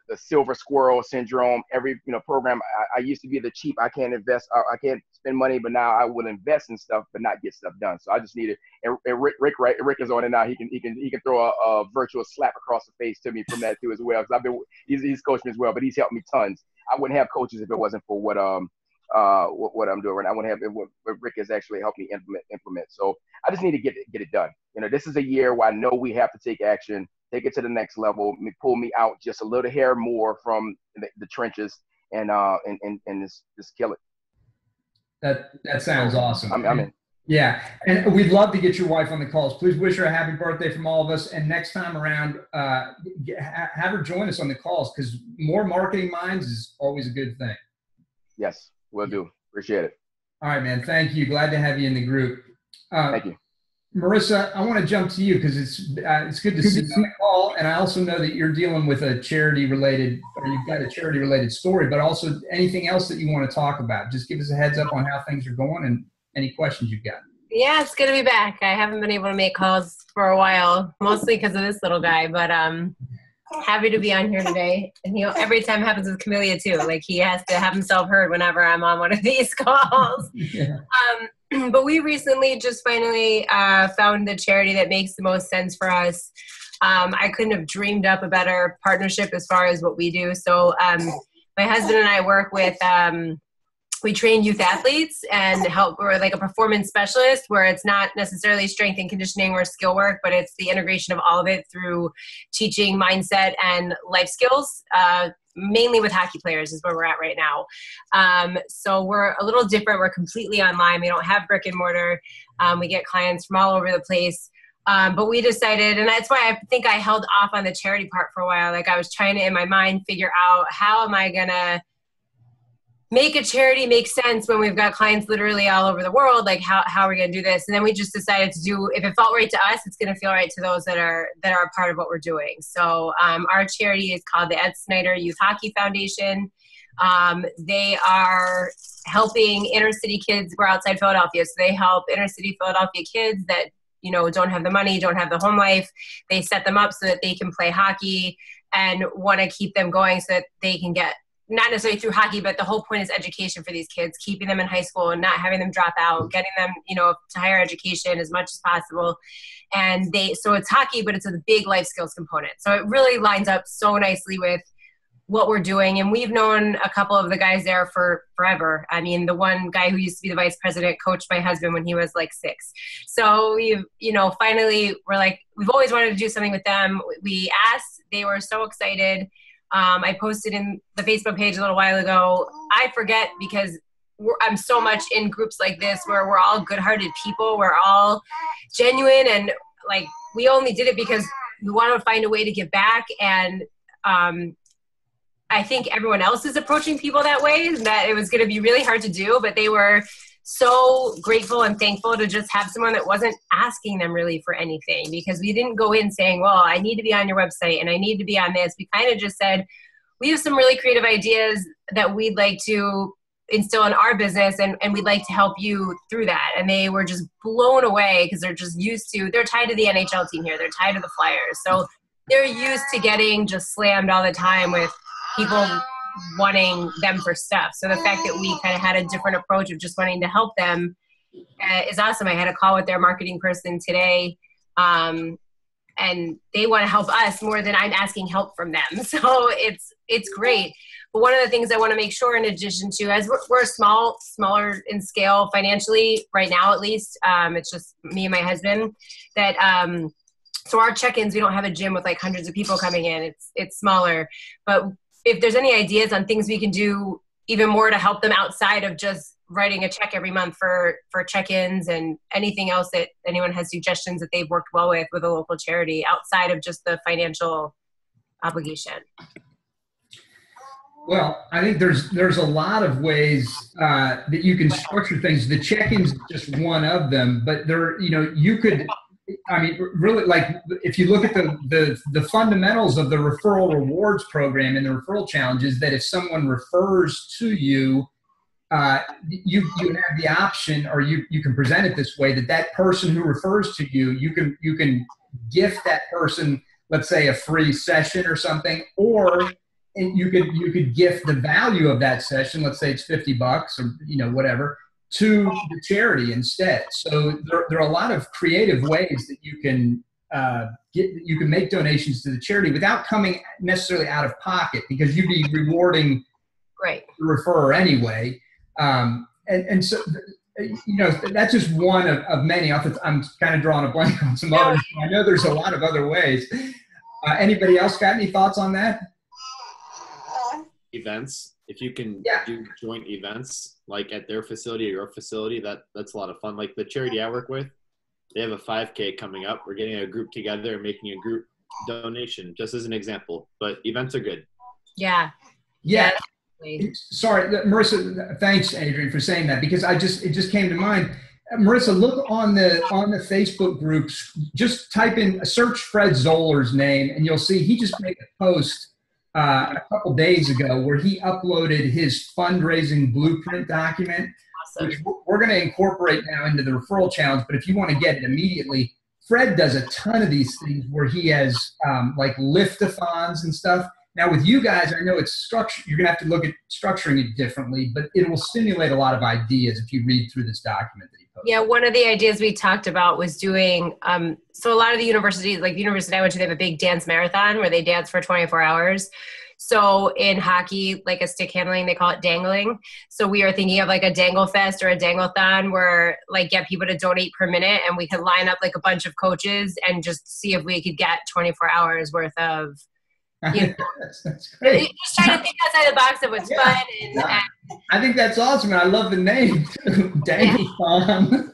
the silver squirrel syndrome. Every program, I used to be the cheap. I can't invest. I can't spend money, but now I will invest in stuff, but not get stuff done. So I just need it. And Rick is on it now. He can throw a virtual slap across the face to me from that too as well. Because he's coached me as well, but he's helped me tons. I wouldn't have coaches if it wasn't for what I'm doing right now. I wouldn't have it. What Rick has actually helped me implement. So I just need to get it done. This is a year where I know we have to take action. Take it to the next level, pull me out just a little hair more from the trenches, and just kill it. That sounds awesome. I'm in. Yeah, and we'd love to get your wife on the calls. Please wish her a happy birthday from all of us. And next time around, have her join us on the calls, because more marketing minds is always a good thing. Yes, will do. Appreciate it. All right, man. Thank you. Glad to have you in the group. Thank you. Marissa, I want to jump to you because it's good to see you on the call, and I also know that you're dealing with a charity-related, or you've got a charity-related story, but also anything else that you want to talk about. Just give us a heads up on how things are going and any questions you've got. Yeah, it's good to be back. I haven't been able to make calls for a while, mostly because of this little guy, but happy to be on here today. And every time it happens with Camellia too. Like, he has to have himself heard whenever I'm on one of these calls. Yeah. But we recently just finally found the charity that makes the most sense for us. I couldn't have dreamed up a better partnership as far as what we do. So my husband and I work with, we train youth athletes and we're like a performance specialist, where it's not necessarily strength and conditioning or skill work, but it's the integration of all of it through teaching mindset and life skills. Mainly with hockey players is where we're at right now. So we're a little different. We're completely online. We don't have brick and mortar. We get clients from all over the place. But we decided, and that's why I think I held off on the charity part for a while. Like, I was trying to, in my mind, figure out how am I going to make a charity make sense when we've got clients literally all over the world. Like, how are we going to do this? And then we just decided to do, if it felt right to us, it's going to feel right to those that are a part of what we're doing. So our charity is called the Ed Snyder Youth Hockey Foundation. They are helping inner city kids. We're outside Philadelphia, so they help inner city Philadelphia kids that don't have the money, don't have the home life. They set them up so that they can play hockey and want to keep them going so that they can get, not necessarily through hockey, but the whole point is education for these kids, keeping them in high school and not having them drop out, getting them, to higher education as much as possible. And so it's hockey, but it's a big life skills component. So it really lines up so nicely with what we're doing. And we've known a couple of the guys there for forever. I mean, the one guy who used to be the vice president coached my husband when he was like 6. So we've, finally we're like, we've always wanted to do something with them. We asked, they were so excited. I posted in the Facebook page a little while ago. I forget because I'm so much in groups like this where we're all good-hearted people. We're all genuine, and like we only did it because we want to find a way to give back. And I think everyone else is approaching people that way, and that it was going to be really hard to do, but they were so grateful and thankful to just have someone that wasn't asking them really for anything, because we didn't go in saying, well, I need to be on your website and I need to be on this. We kind of just said, we have some really creative ideas that we'd like to instill in our business, and we'd like to help you through that. And they were just blown away because they're just used to, they're tied to the NHL team here. They're tied to the Flyers. So they're used to getting just slammed all the time with people wanting them for stuff. So the fact that we kind of had a different approach of just wanting to help them is awesome. I had a call with their marketing person today, and they want to help us more than I'm asking help from them. So it's great. But one of the things I want to make sure, in addition to, as we're smaller in scale financially right now, at least, it's just me and my husband, that so our check-ins, we don't have a gym with like hundreds of people coming in. It's smaller. But if there's any ideas on things we can do even more to help them outside of just writing a check every month for check-ins, and anything else that anyone has suggestions that they've worked well with a local charity outside of just the financial obligation. Well, I think there's a lot of ways that you can structure things. The check-ins is just one of them, but you could, I mean, really, like if you look at the fundamentals of the referral rewards program and the referral challenges, that if someone refers to you, you have the option, or you can present it this way, that person who refers to you, you can gift that person, let's say, a free session or something, or you could gift the value of that session, let's say it's $50 or whatever, to the charity instead. So there are a lot of creative ways that you can make donations to the charity without coming necessarily out of pocket, because you'd be rewarding the referrer anyway. And so that's just one of many. I'm kind of drawing a blank on some others. I know there's a lot of other ways. Anybody else got any thoughts on that? Events. If you can do joint events, like at their facility or your facility, that's a lot of fun. Like the charity I work with, they have a 5K coming up. We're getting a group together and making a group donation, just as an example. But events are good. Yeah. Sorry, Marissa. Thanks, Adrian, for saying that, because it just came to mind. Marissa, look on the Facebook groups. Just search Fred Zoller's name, and you'll see he just made a post a couple days ago where he uploaded his fundraising blueprint document, which we're going to incorporate now into the referral challenge. But if you want to get it immediately, Fred does a ton of these things where he has like lift-a-thons and stuff. Now with you guys, I know it's structured. You're going to have to look at structuring it differently, but it will stimulate a lot of ideas if you read through this document that he posted. Yeah, one of the ideas we talked about was doing, so a lot of the universities, like the university I went to, they have a big dance marathon where they dance for 24 hours. So in hockey, like a stick handling, they call it dangling. So we are thinking of like a dangle fest or a dangle-thon where like get people to donate per minute, and we could line up like a bunch of coaches and just see if we could get 24 hours worth of, that's great. Just trying to think outside the box of what's fun. And I think that's awesome, and I love the name too. Dangle-thon.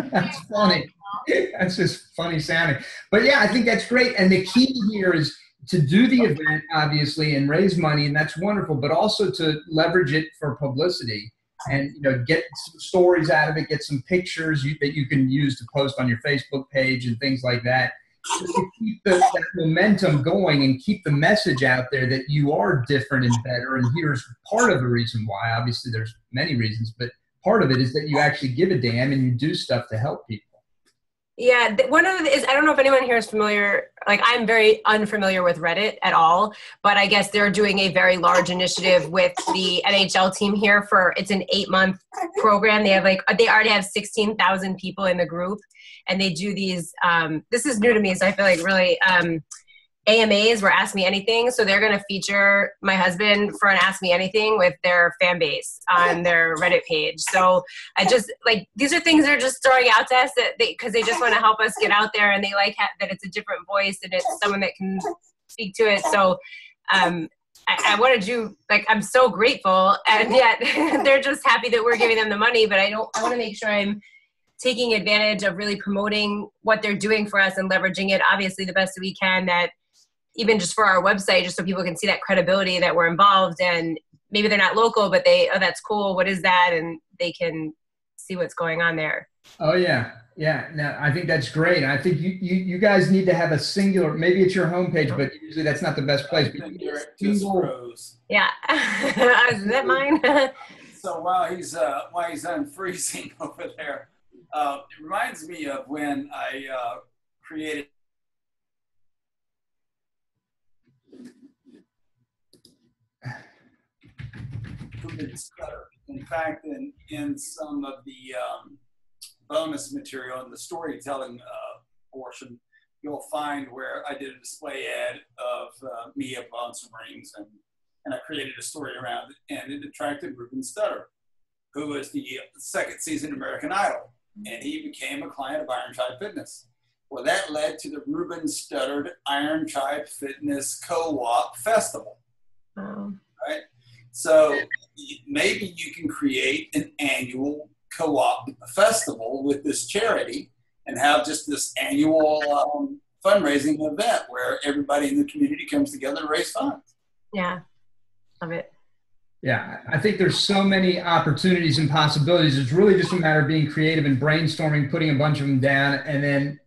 That's funny. That's just funny sounding. But yeah, I think that's great. And the key here is to do the event, obviously, and raise money, and that's wonderful, but also to leverage it for publicity and get some stories out of it, get some pictures that you can use to post on your Facebook page and things like that. Just to keep that momentum going and keep the message out there that you are different and better. And here's part of the reason why. Obviously, there's many reasons, but part of it is that you actually give a damn and you do stuff to help people. Yeah, one of the is, I don't know if anyone here is familiar, like I'm very unfamiliar with Reddit at all, but I guess they're doing a very large initiative with the NHL team here it's an 8-month program. They already have 16,000 people in the group, and they do these, this is new to me, so I feel like really, AMAs were Ask Me Anything. So they're going to feature my husband for an Ask Me Anything with their fan base on their Reddit page. So I just these are things they're just throwing out to us because they just want to help us get out there, and they like that it's a different voice and it's someone that can speak to it. So I want to do, like, I'm so grateful, and yet they're just happy that we're giving them the money, but I want to make sure I'm taking advantage of really promoting what they're doing for us and leveraging it, obviously, the best that we can, that even just for our website, just so people can see that credibility that we're involved, and maybe they're not local, but oh, that's cool. What is that? And they can see what's going on there. Oh yeah. Yeah. No, I think that's great. I think you guys need to have a singular, maybe it's your homepage, but usually that's not the best place. Yeah. Is that mine? So while he's unfreezing over there, it reminds me of when I created in fact, in some of the bonus material in the storytelling portion, you'll find where I did a display ad of me up on some rings, and I created a story around it, and it attracted Ruben Studdard, who was the second season American Idol, and he became a client of Iron Tribe Fitness. Well, that led to the Ruben Studdard Iron Tribe Fitness Co-op Festival. Oh. Right? So maybe you can create an annual co-op festival with this charity and have just this annual fundraising event where everybody in the community comes together to raise funds. Yeah, love it. Yeah, I think there's so many opportunities and possibilities. It's really just a matter of being creative and brainstorming, putting a bunch of them down, and then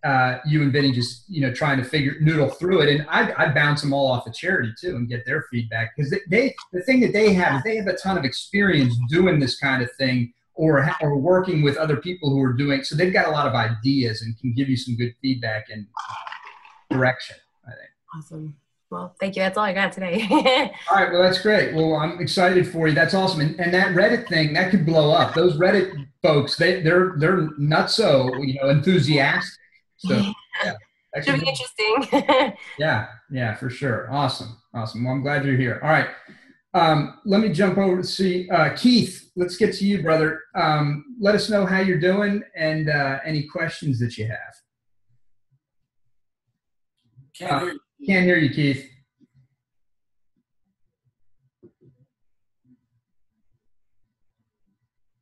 you and Vinny just, trying to noodle through it. And I bounce them all off the charity too and get their feedback, because the thing that they have is they have a ton of experience doing this kind of thing, or working with other people who are doing. So they've got a lot of ideas and can give you some good feedback and direction, I think. Awesome. Well, thank you. That's all I got today. All right. Well, that's great. Well, I'm excited for you. That's awesome. And that Reddit thing, that could blow up. Those Reddit folks, they're nutso, enthusiastic. So yeah, that should be interesting. Yeah, for sure. Awesome. Well, I'm glad you're here. All right. Let me jump over to see Keith. Let's get to you, brother. Let us know how you're doing and any questions that you have. Can't hear you, Keith.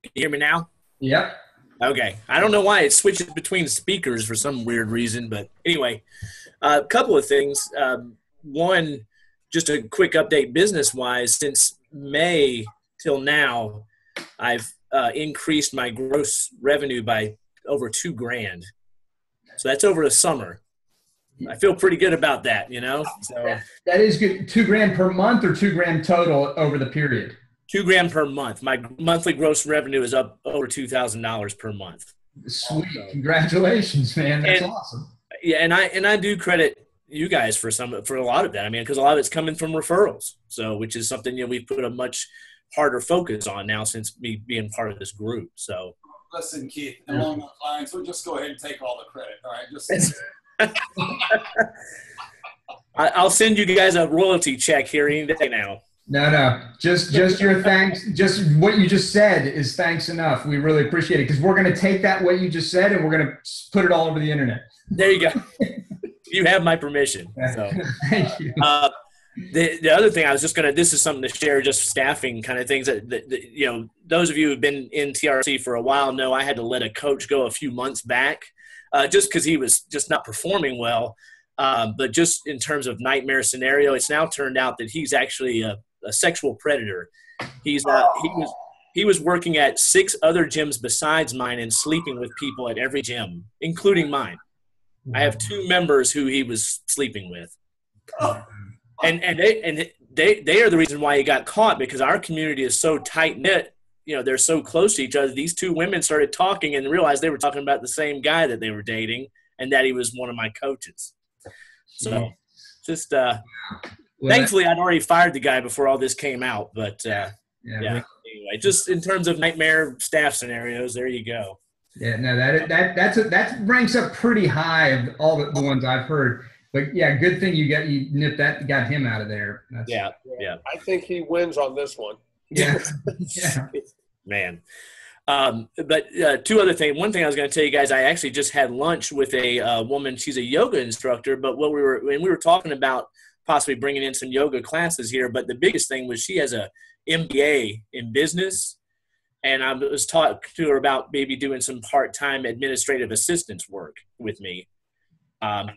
Can you hear me now? Yep. Okay. I don't know why it switches between speakers for some weird reason, but anyway, a couple of things. One, just a quick update business-wise. Since May till now, I've increased my gross revenue by over $2,000. So that's over the summer. I feel pretty good about that, So that is good. $2,000 per month or $2,000 total over the period? $2,000 per month. My monthly gross revenue is up over $2,000 per month. Sweet. Congratulations, man. That's awesome. Yeah. And I do credit you guys for a lot of that. I mean, because a lot of it's coming from referrals. So, which is something, we've put a much harder focus on now since me being part of this group. So listen, Keith, along those lines, we'll just go ahead and take all the credit. All right. Just I'll send you guys a royalty check here any day now. No. Just your thanks. Just what you just said is thanks enough. We really appreciate it, because we're going to take that, what you just said, and we're going to put it all over the internet. There you go. You have my permission. So. Thank you. The other thing I was just this is something to share, just staffing kind of things that those of you who've been in TRC for a while know I had to let a coach go a few months back. Just because he was just not performing well. But just in terms of nightmare scenario, it's now turned out that he's actually a sexual predator. He was working at 6 other gyms besides mine and sleeping with people at every gym, including mine. I have 2 members who he was sleeping with. And they are the reason why he got caught, because our community is so tight-knit. They're so close to each other. These 2 women started talking and realized they were talking about the same guy that they were dating, and that he was one of my coaches. So just thankfully I'd already fired the guy before all this came out. But anyway, just in terms of nightmare staff scenarios, there you go. Yeah, no, that ranks up pretty high of all the ones I've heard. But yeah, good thing you nipped that, got him out of there. Yeah. I think he wins on this one. Yeah. Man. But 2 other things. One thing I was going to tell you guys, I actually just had lunch with a woman. She's a yoga instructor, but when we were talking about possibly bringing in some yoga classes here. But the biggest thing was she has a MBA in business. And I was talking to her about maybe doing some part-time administrative assistance work with me,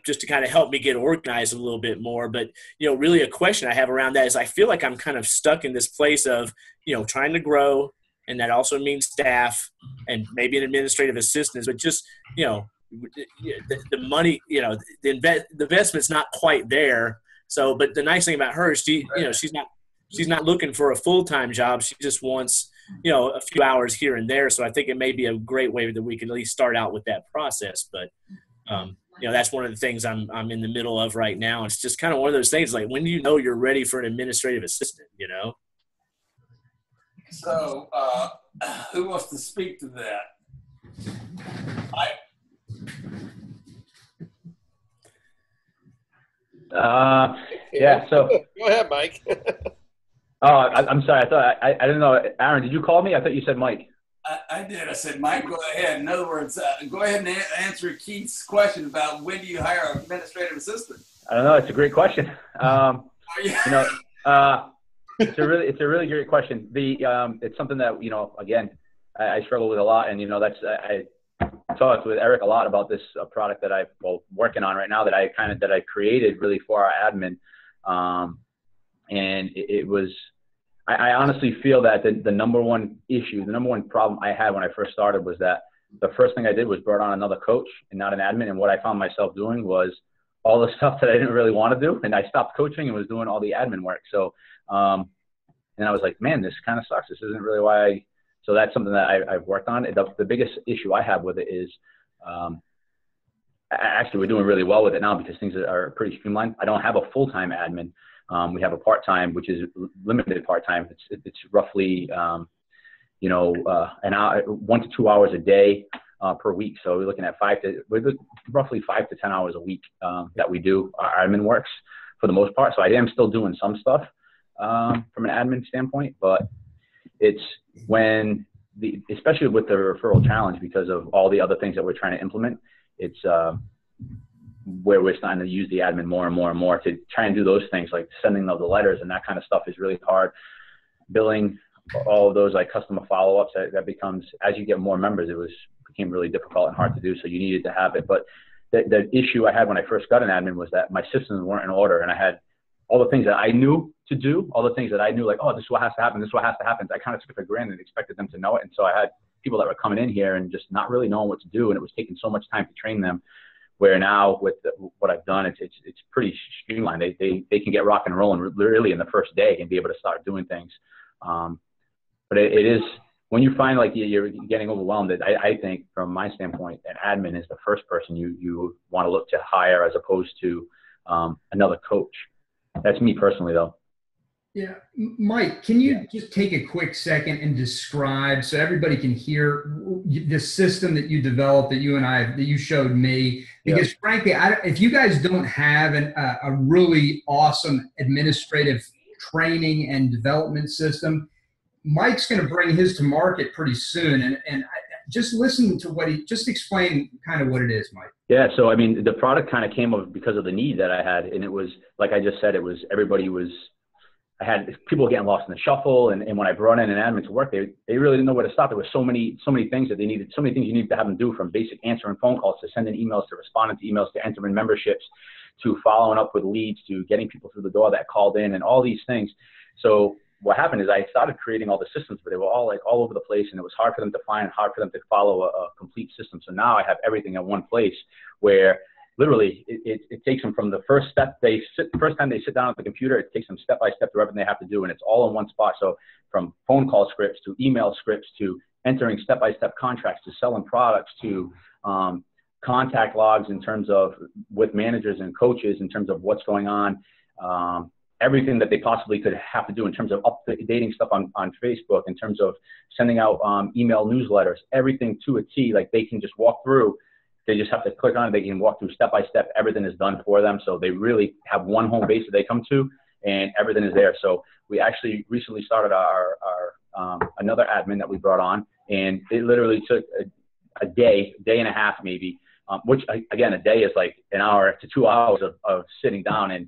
just to kind of help me get organized a little bit more. But, really a question I have around that is I feel like I'm kind of stuck in this place of, trying to grow. And that also means staff and maybe an administrative assistant, but just, the money, the investment's not quite there. So, but the nice thing about her is she's not looking for a full-time job. She just wants, a few hours here and there. So I think it may be a great way that we can at least start out with that process. But, that's one of the things I'm in the middle of right now. It's just kind of one of those things, like, when do you know you're ready for an administrative assistant, So who wants to speak to that? Yeah, so. Go ahead, Mike. Oh, I'm sorry. I didn't know. Aaron, did you call me? I thought you said Mike. I did. I said, Mike, go ahead. In other words, go ahead and answer Keith's question about when do you hire an administrative assistant? I don't know. It's a great question. It's a really great question. It's something that, again, I struggle with a lot. And, I talked with Eric a lot about this product that I'm working on right now that I created really for our admin. And it was, I honestly feel that the number one issue, the number one problem I had when I first started was that the first thing I did was brought on another coach and not an admin. And what I found myself doing was all the stuff that I didn't really want to do. And I stopped coaching and was doing all the admin work. So, and I was like, man, this kind of sucks. This isn't really why so that's something that I've worked on. The biggest issue I have with it is, actually we're doing really well with it now because things are pretty streamlined. I don't have a full-time admin. We have a part-time, which is limited part-time. It's roughly, an hour, 1 to 2 hours a day per week. So we're looking at roughly 5 to 10 hours a week that we do our admin works for the most part. So I am still doing some stuff from an admin standpoint, but it's when especially with the referral challenge, because of all the other things that we're trying to implement, it's where we're starting to use the admin more and more and more to try and do those things like sending of the letters and that kind of stuff is really hard. Billing, all of those like customer follow-ups, that becomes, as you get more members, became really difficult and hard to do. So you needed to have it. But the issue I had when I first got an admin was that my systems weren't in order, and I had all the things that I knew to do, all the things that I knew, like, oh, this is what has to happen, this is what has to happen. I kind of took it for granted and expected them to know it. And so I had people that were coming in here and just not really knowing what to do, and it was taking so much time to train them. Where now with what I've done, it's pretty streamlined. They can get rock and rolling really in the first day and be able to start doing things. But it is, when you find like you're getting overwhelmed, I think from my standpoint, an admin is the first person you want to look to hire as opposed to another coach. That's me personally, though. Yeah. Mike, can you just take a quick second and describe so everybody can hear the system that you developed, that you showed me? Because frankly, if you guys don't have a really awesome administrative training and development system, Mike's going to bring his to market pretty soon. And just listen to just explain kind of what it is, Mike. Yeah. So, I mean, the product kind of came up because of the need that I had. And it was, like I just said, I had people getting lost in the shuffle. And when I brought in an admin to work, they really didn't know where to stop. There were so many things that they needed, so many things you need to have them do, from basic answering phone calls to sending emails to responding to emails to entering memberships to following up with leads to getting people through the door that called in and all these things. So what happened is I started creating all the systems, but they were all over the place, and it was hard for them to find, hard for them to follow a complete system. So now I have everything in one place where literally it takes them from the first step. First time they sit down at the computer, it takes them step by step through everything they have to do, and it's all in one spot. So from phone call scripts to email scripts to entering step-by-step contracts to selling products to contact logs in terms of with managers and coaches in terms of what's going on. Everything that they possibly could have to do in terms of updating stuff on Facebook, in terms of sending out email newsletters, everything to a T. Like they can just walk through. They just have to click on it. They can walk through step by step. Everything is done for them. So they really have one home base that they come to, and everything is there. So we actually recently started our another admin that we brought on, and it literally took a day and a half maybe, which again, a day is like an hour to 2 hours of sitting down. And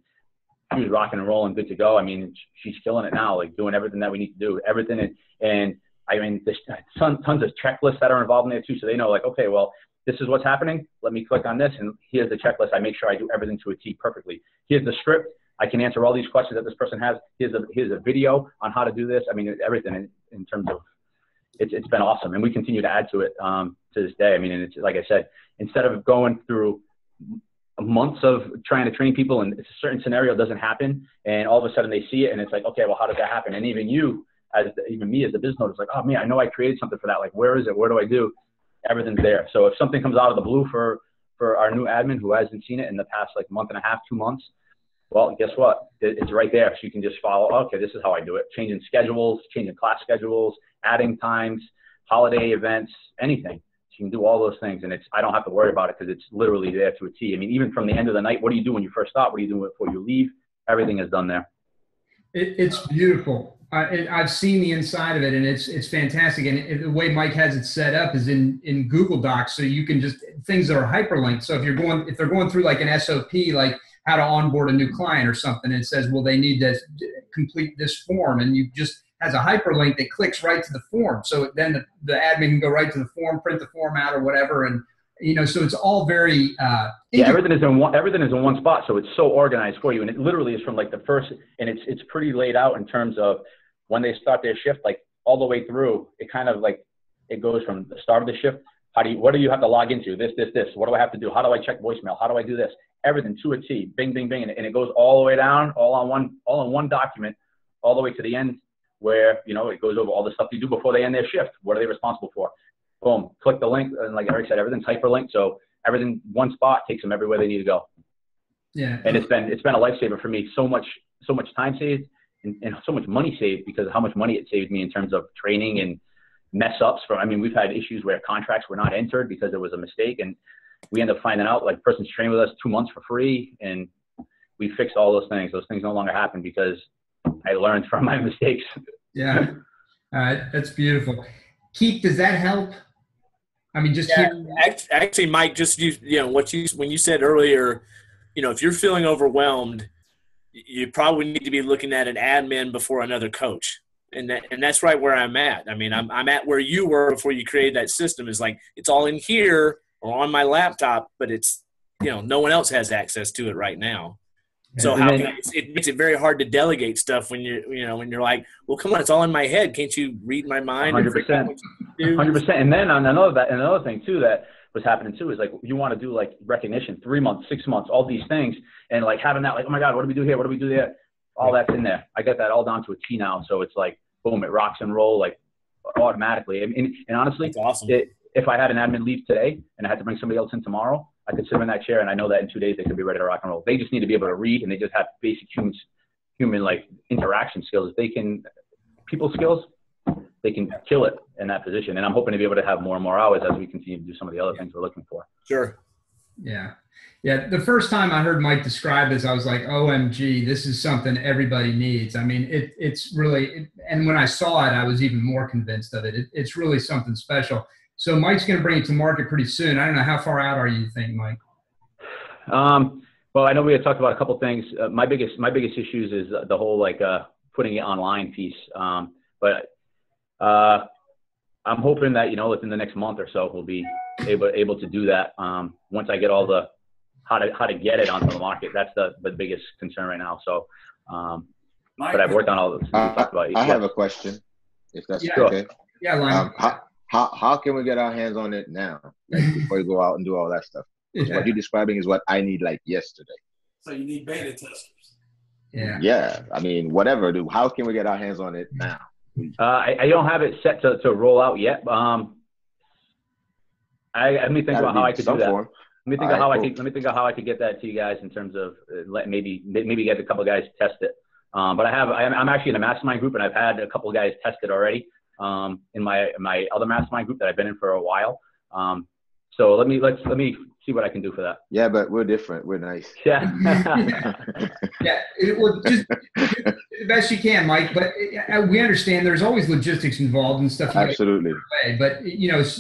she was rocking and rolling, good to go. I mean, she's killing it now, like doing everything that we need to do, everything. And I mean, there's tons of checklists that are involved in there too. So they know like, okay, well, this is what's happening. Let me click on this. And here's the checklist. I make sure I do everything to a T perfectly. Here's the script. I can answer all these questions that this person has. Here's a video on how to do this. I mean, everything in terms of, it's been awesome. And we continue to add to it to this day. I mean, and it's like I said, instead of going through months of trying to train people and a certain scenario doesn't happen and all of a sudden they see it and it's like, okay, well, how does that happen? And even me as the business owner is like, oh man, I know I created something for that. Like, where is it? Where do I do? Everything's there. So if something comes out of the blue for our new admin who hasn't seen it in the past like month and a half, 2 months, well, guess what? It's right there. So you can just follow, okay, this is how I do it. Changing schedules, changing class schedules, adding times, holiday events, anything. So you can do all those things. And I don't have to worry about it because it's literally there to a T. I mean, even from the end of the night, what do you do when you first start? What do you do before you leave? Everything is done there. It's beautiful. I've seen the inside of it, and it's fantastic. And the way Mike has it set up is in Google Docs, so you can just things that are hyperlinked. So if they're going through like an SOP, like how to onboard a new client or something, and it says, well, they need to complete this form, and you just has a hyperlink that clicks right to the form. So then the admin can go right to the form, print the form out or whatever, and so it's all very everything is in one spot, so it's so organized for you, and it literally is from like the first, and it's pretty laid out in terms of when they start their shift, like all the way through. It kind of like it goes from the start of the shift. What do you have to log into? This. What do I have to do? How do I check voicemail? How do I do this? Everything to a T. Bing, bing, bing, and it goes all the way down, all in one document, all the way to the end, where it goes over all the stuff you do before they end their shift. What are they responsible for? Boom, click the link, and like Eric said, everything's hyperlinked, so everything one spot takes them everywhere they need to go. Yeah, and it's been a lifesaver for me. So much time saved and so much money saved because of how much money it saved me in terms of training and mess ups. We've had issues where contracts were not entered because there was a mistake, and we end up finding out like person's trained with us 2 months for free, and we fixed all those things. Those things no longer happen because I learned from my mistakes. Yeah, that's beautiful. Keith, does that help? I mean, just actually, Mike, just when you said earlier, if you're feeling overwhelmed, you probably need to be looking at an admin before another coach, and that's right where I'm at. I mean, I'm at where you were before you created that system. Is like it's all in here or on my laptop, but it's no one else has access to it right now. So it makes it very hard to delegate stuff when when you're like, well, come on, it's all in my head. Can't you read my mind? 100%. 100%. And then on another thing too that was happening too is like you want to do like recognition, 3 months, 6 months, all these things, and like having that like, oh my God, what do we do here? What do we do there? All that's in there. I got that all down to a T now, so it's like boom, it rocks and roll like automatically. And honestly, that's awesome. If I had an admin leave today and I had to bring somebody else in tomorrow, I could sit them in that chair, and I know that in 2 days they could be ready to rock and roll. They just need to be able to read, and they just have basic human like interaction skills. People skills, they can kill it in that position. And I'm hoping to be able to have more and more hours as we continue to do some of the other things we're looking for. Sure. Yeah. The first time I heard Mike describe this, I was like, OMG, this is something everybody needs. I mean, it's really, and when I saw it, I was even more convinced of it. It's really something special. So Mike's going to bring it to market pretty soon. I don't know, how far out are you think, Mike? Well, I know we had talked about a couple things. My biggest issues is the whole like putting it online piece. But I'm hoping that within the next month or so we'll be able to do that. Once I get all the how to get it onto the market, that's the biggest concern right now. So, but I've worked on all this. I have a question, if that's okay. Yeah, Lionel. How can we get our hands on it now, like before you go out and do all that stuff? What you're describing is what I need like yesterday. So you need beta testers. Yeah. Yeah. I mean, whatever. How can we get our hands on it now? I don't have it set to roll out yet. Let me think about how I could do that. Let me think of how I could get that to you guys in terms of maybe get a couple of guys test it. But I'm actually in a mastermind group, and I've had a couple of guys test it already. In my other mastermind group that I've been in for a while. So let me see what I can do for that. Yeah, but we're different. We're nice. Yeah. Yeah. Well, just the best you can, Mike. But we understand there's always logistics involved and stuff. Absolutely. But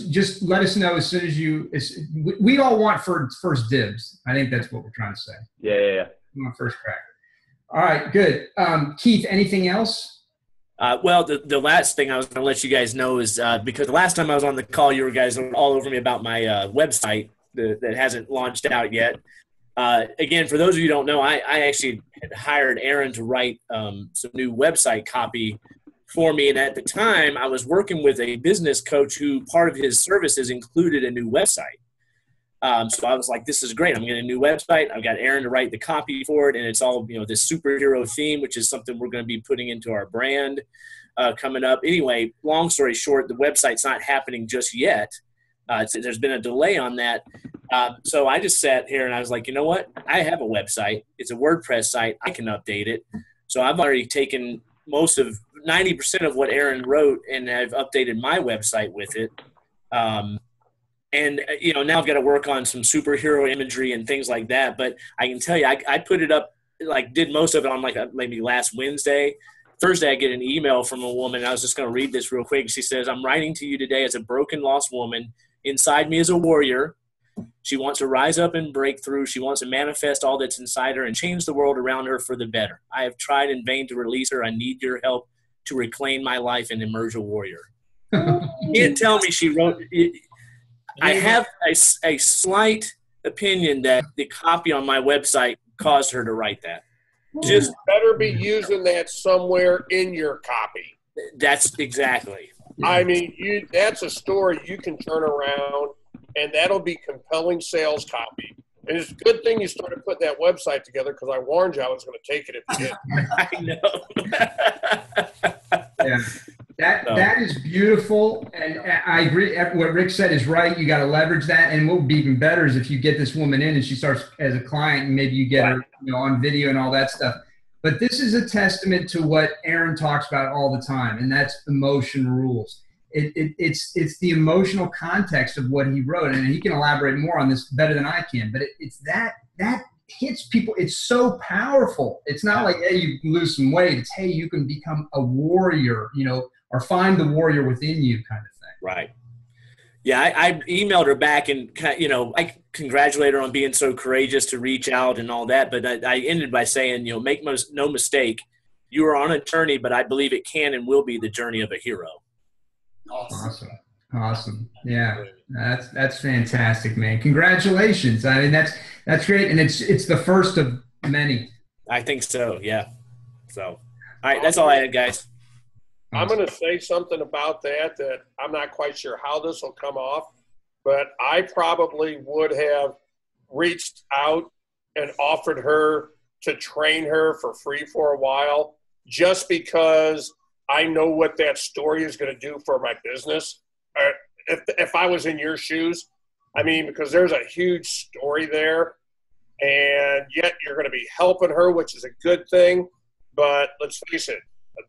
just let us know as soon as we all want first dibs. I think that's what we're trying to say. Yeah. We want first crack. All right, good. Keith, anything else? Well, the last thing I was going to let you guys know is because the last time I was on the call, you guys were all over me about my website that hasn't launched out yet. Again, for those of you who don't know, I actually had hired Aaron to write some new website copy for me. And at the time, I was working with a business coach who part of his services included a new website. So I was like, this is great. I'm getting a new website. I've got Aaron to write the copy for it. And it's all, this superhero theme, which is something we're going to be putting into our brand coming up. Anyway, long story short, the website's not happening just yet. There's been a delay on that. So I just sat here and I was like, you know what? I have a website. It's a WordPress site. I can update it. So I've already taken most of 90% of what Aaron wrote and I've updated my website with it. And, now I've got to work on some superhero imagery and things like that. But I can tell you, I put it up, did most of it on maybe last Wednesday. Thursday, I get an email from a woman. I was just going to read this real quick. She says, I'm writing to you today as a broken, lost woman. Inside me is a warrior. She wants to rise up and break through. She wants to manifest all that's inside her and change the world around her for the better. I have tried in vain to release her. I need your help to reclaim my life and emerge a warrior. You can't tell me she wrote it. I have a slight opinion that the copy on my website caused her to write that. Just better be using that somewhere in your copy. That's exactly. I mean, that's a story you can turn around, and that'll be compelling sales copy. And it's a good thing you started putting that website together because I warned you I was going to take it if you did. I know. Yeah. That is beautiful, and I agree. What Rick said is right. You got to leverage that, and what would be even better is if you get this woman in and she starts as a client, and maybe you get her, on video and all that stuff. But this is a testament to what Aaron talks about all the time, and that's emotion rules. It's the emotional context of what he wrote, and he can elaborate more on this better than I can. But it's that hits people. It's so powerful. It's not like, hey, you can lose some weight. It's, hey, you can become a warrior, or find the warrior within you kind of thing. Right. Yeah, I emailed her back and, I congratulate her on being so courageous to reach out and all that. But I ended by saying, make no mistake, you are on a journey, but I believe it can and will be the journey of a hero. Awesome. Yeah, that's fantastic, man. Congratulations. I mean, that's great. And it's the first of many. I think so. Yeah. So, all right. That's all I had, guys. I'm going to say something about that I'm not quite sure how this will come off, but I probably would have reached out and offered her to train her for free for a while just because I know what that story is going to do for my business. If I was in your shoes, because there's a huge story there, and yet you're going to be helping her, which is a good thing. But let's face it,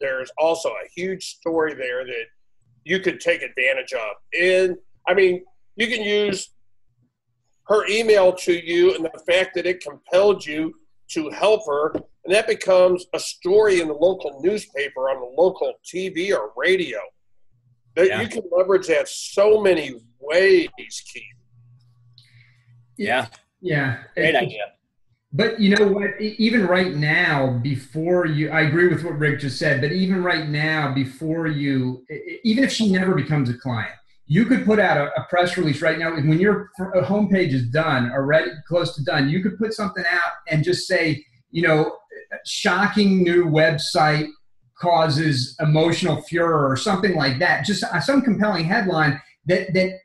there's also a huge story there that you could take advantage of. And you can use her email to you and the fact that it compelled you to help her, and that becomes a story in the local newspaper, on the local TV or radio. That you can leverage that so many ways, Keith. Yeah. Yeah. Great idea. But you know what? Even right now, I agree with what Rick just said, but even right now, even if she never becomes a client, you could put out a press release right now. When your homepage is done or close to done, you could put something out and just say, shocking new website causes emotional furor or something like that. Just some compelling headline that,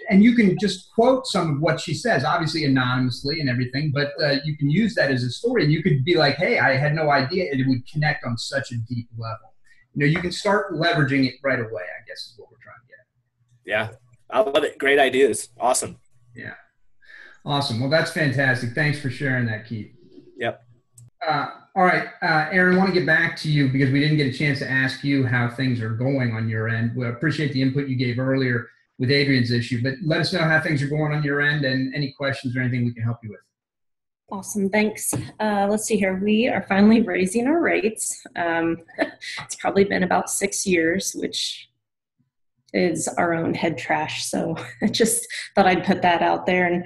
and you can just quote some of what she says, obviously anonymously and everything, but you can use that as a story, and you could be like, hey, I had no idea it would connect on such a deep level. You can start leveraging it right away, I guess is what we're trying to get. Yeah, I love it. Great ideas. Awesome. Yeah. Awesome. Well, that's fantastic. Thanks for sharing that, Keith. Yep. All right, Aaron, I want to get back to you because we didn't get a chance to ask you how things are going on your end. We appreciate the input you gave earlier with Adrian's issue, but let us know how things are going on your end and any questions or anything we can help you with. Awesome. Thanks. Let's see here. We are finally raising our rates. It's probably been about 6 years, which is our own head trash. So I just thought I'd put that out there.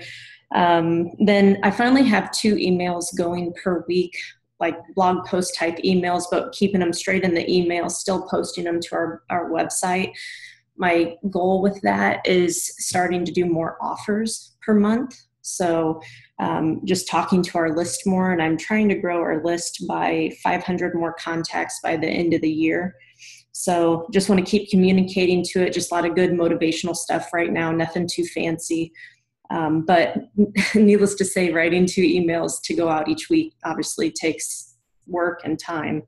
And then I finally have 2 emails going per week like blog post type emails, but keeping them straight in the email, still posting them to our website. My goal with that is starting to do more offers per month. So just talking to our list more, and I'm trying to grow our list by 500 more contacts by the end of the year. So just want to keep communicating to it. Just a lot of good motivational stuff right now, nothing too fancy. But needless to say, writing 2 emails to go out each week obviously takes work and time.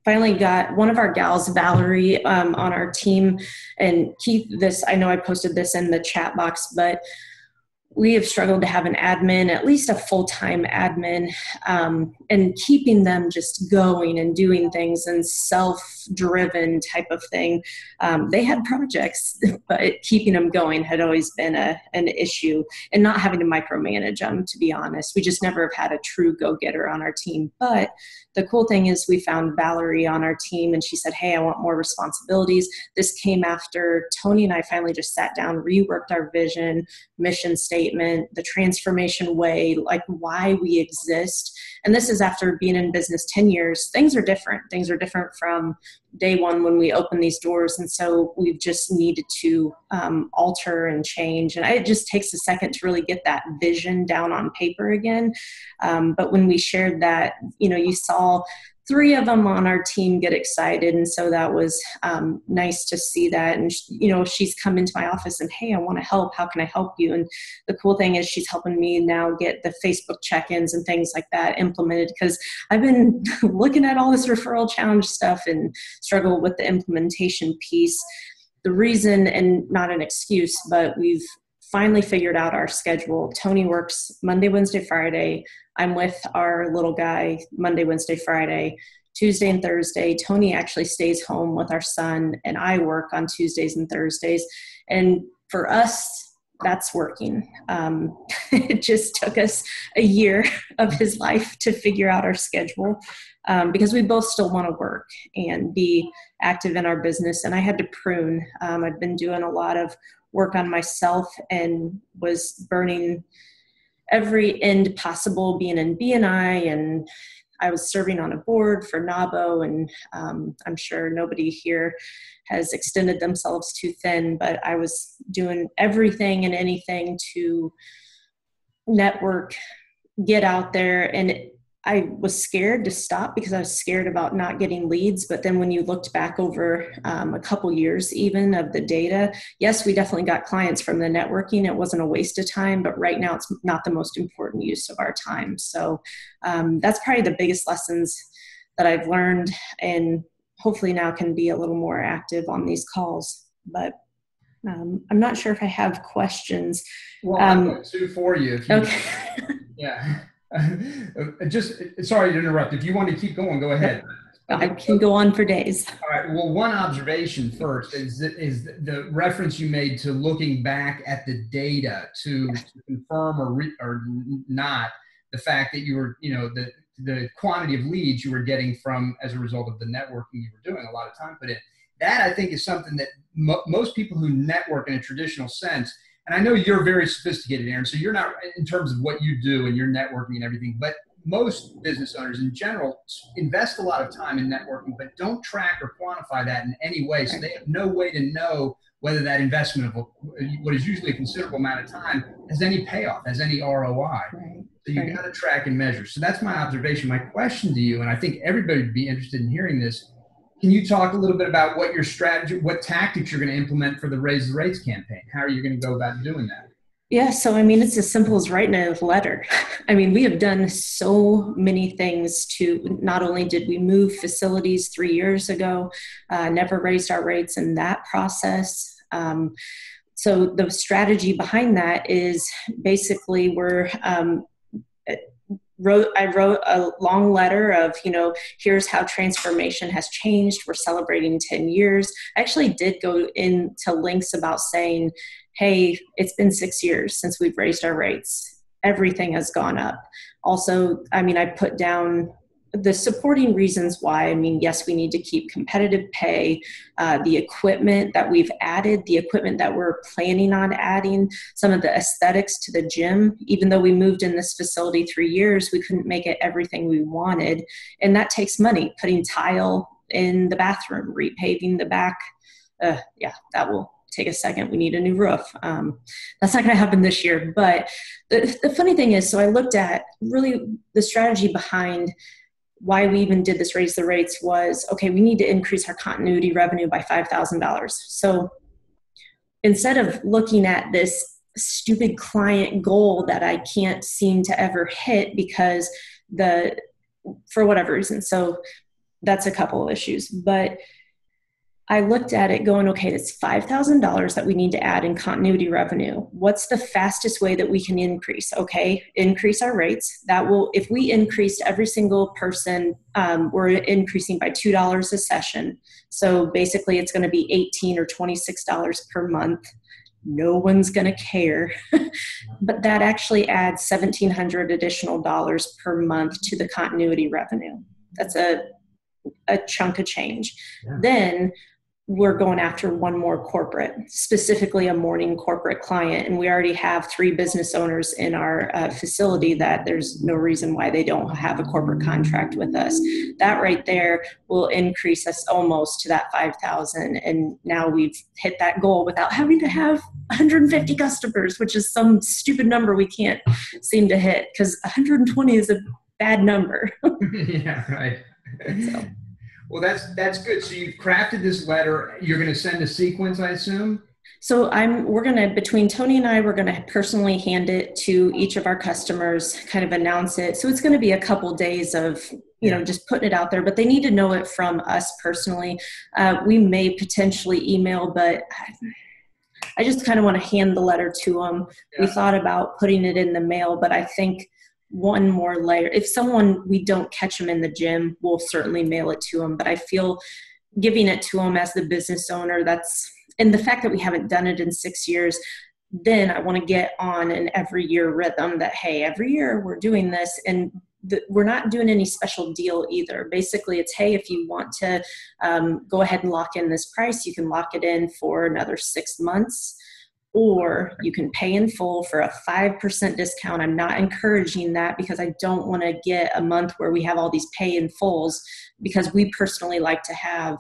Finally got one of our gals, Valerie, on our team. And Keith, I know I posted this in the chat box, but we have struggled to have an admin, at least a full-time admin, and keeping them just going and doing things and self-driven type of thing. They had projects, but keeping them going had always been an issue, and not having to micromanage them, to be honest. We just never have had a true go-getter on our team. But the cool thing is we found Valerie on our team, and she said, hey, I want more responsibilities. This came after Tony and I finally just sat down, reworked our vision, mission statement, the transformation way, like why we exist. And this is after being in business 10 years. Things are different. Things are different from day one when we open these doors. And so we've just needed to alter and change. And it just takes a second to really get that vision down on paper again. But when we shared that, you saw 3 of them on our team get excited. And so that was nice to see that. And, she's come into my office and, hey, I want to help. How can I help you? And the cool thing is she's helping me now get the Facebook check-ins and things like that implemented, because I've been looking at all this referral challenge stuff and struggle with the implementation piece. The reason, and not an excuse, but we've finally figured out our schedule. Tony works Monday, Wednesday, Friday. I'm with our little guy Monday, Wednesday, Friday. Tuesday and Thursday, Tony actually stays home with our son, and I work on Tuesdays and Thursdays. And for us, that's working. It just took us a year of his life to figure out our schedule, because we both still want to work and be active in our business. And I had to prune. I've been doing a lot of work on myself and was burning every end possible, being in BNI, and I was serving on a board for NABO, and I'm sure nobody here has extended themselves too thin, but I was doing everything and anything to network, get out there, and I was scared to stop because I was scared about not getting leads. But then when you looked back over a couple years even of the data, yes, we definitely got clients from the networking. It wasn't a waste of time, but right now it's not the most important use of our time. So that's probably the biggest lessons that I've learned, and hopefully now can be a little more active on these calls. But I'm not sure if I have questions. Well, I've got 2 for you. Okay. Yeah. Just sorry to interrupt. If you want to keep going, go ahead. I can go on for days. All right. Well, one observation first is the reference you made to looking back at the data to confirm or not the fact that you were, the quantity of leads you were getting from as a result of the networking you were doing, a lot of time put in. That, I think, is something that most people who network in a traditional sense. And I know you're very sophisticated, Aaron, so you're not in terms of what you do and your networking and everything, but most business owners in general invest a lot of time in networking, but don't track or quantify that in any way. So they have no way to know whether that investment of what is usually a considerable amount of time has any payoff, has any ROI. Right. So you got to track and measure. So that's my observation. My question to you, and I think everybody would be interested in hearing this, can you talk a little bit about what your strategy, what tactics you're going to implement for the Raise the Rates campaign? How are you going to go about doing that? Yeah, so it's as simple as writing a letter. We have done so many things to, not only did we move facilities 3 years ago, never raised our rates in that process. So the strategy behind that is basically I wrote a long letter of, here's how transformation has changed. We're celebrating 10 years. I actually did go into links about saying, hey, it's been 6 years since we've raised our rates. Everything has gone up. Also, I put down the supporting reasons why, I mean, yes, we need to keep competitive pay, the equipment that we've added, the equipment that we're planning on adding, some of the aesthetics to the gym. Even though we moved in this facility 3 years, we couldn't make it everything we wanted. And that takes money, putting tile in the bathroom, repaving the back. Yeah, that will take a second. We need a new roof. That's not going to happen this year. But the funny thing is, so I looked at really the strategy behind why we even did this raise the rates was, okay, we need to increase our continuity revenue by $5,000. So instead of looking at this stupid client goal that I can't seem to ever hit because for whatever reason, so that's a couple of issues. But I looked at it going, okay, it's $5,000 that we need to add in continuity revenue. What's the fastest way that we can increase? Okay, increase our rates. That will, if we increased every single person, we're increasing by $2 a session. So basically it's going to be $18 or $26 per month. No one's going to care. But that actually adds $1,700 additional dollars per month to the continuity revenue. That's a chunk of change. Yeah. Then we're going after one more corporate, specifically a morning corporate client. And we already have 3 business owners in our facility that there's no reason why they don't have a corporate contract with us. That right there will increase us almost to that 5,000. And now we've hit that goal without having to have 150 customers, which is some stupid number we can't seem to hit, because 120 is a bad number. Yeah, right. So. Well, that's good. So you've crafted this letter. You're going to send a sequence, I assume? So between Tony and I, we're going to personally hand it to each of our customers, kind of announce it. So it's going to be a couple days of, just putting it out there, but they need to know it from us personally. We may potentially email, but I just kind of want to hand the letter to them. Yeah. We thought about putting it in the mail, but I think one more layer. If we don't catch them in the gym, we'll certainly mail it to them. But I feel giving it to them as the business owner, and the fact that we haven't done it in 6 years, then I want to get on an every year rhythm that, hey, every year we're doing this, and we're not doing any special deal either. Basically, it's, hey, if you want to go ahead and lock in this price, you can lock it in for another 6 months. Or you can pay in full for a 5% discount. I'm not encouraging that because I don't want to get a month where we have all these pay in fulls, because we personally like to have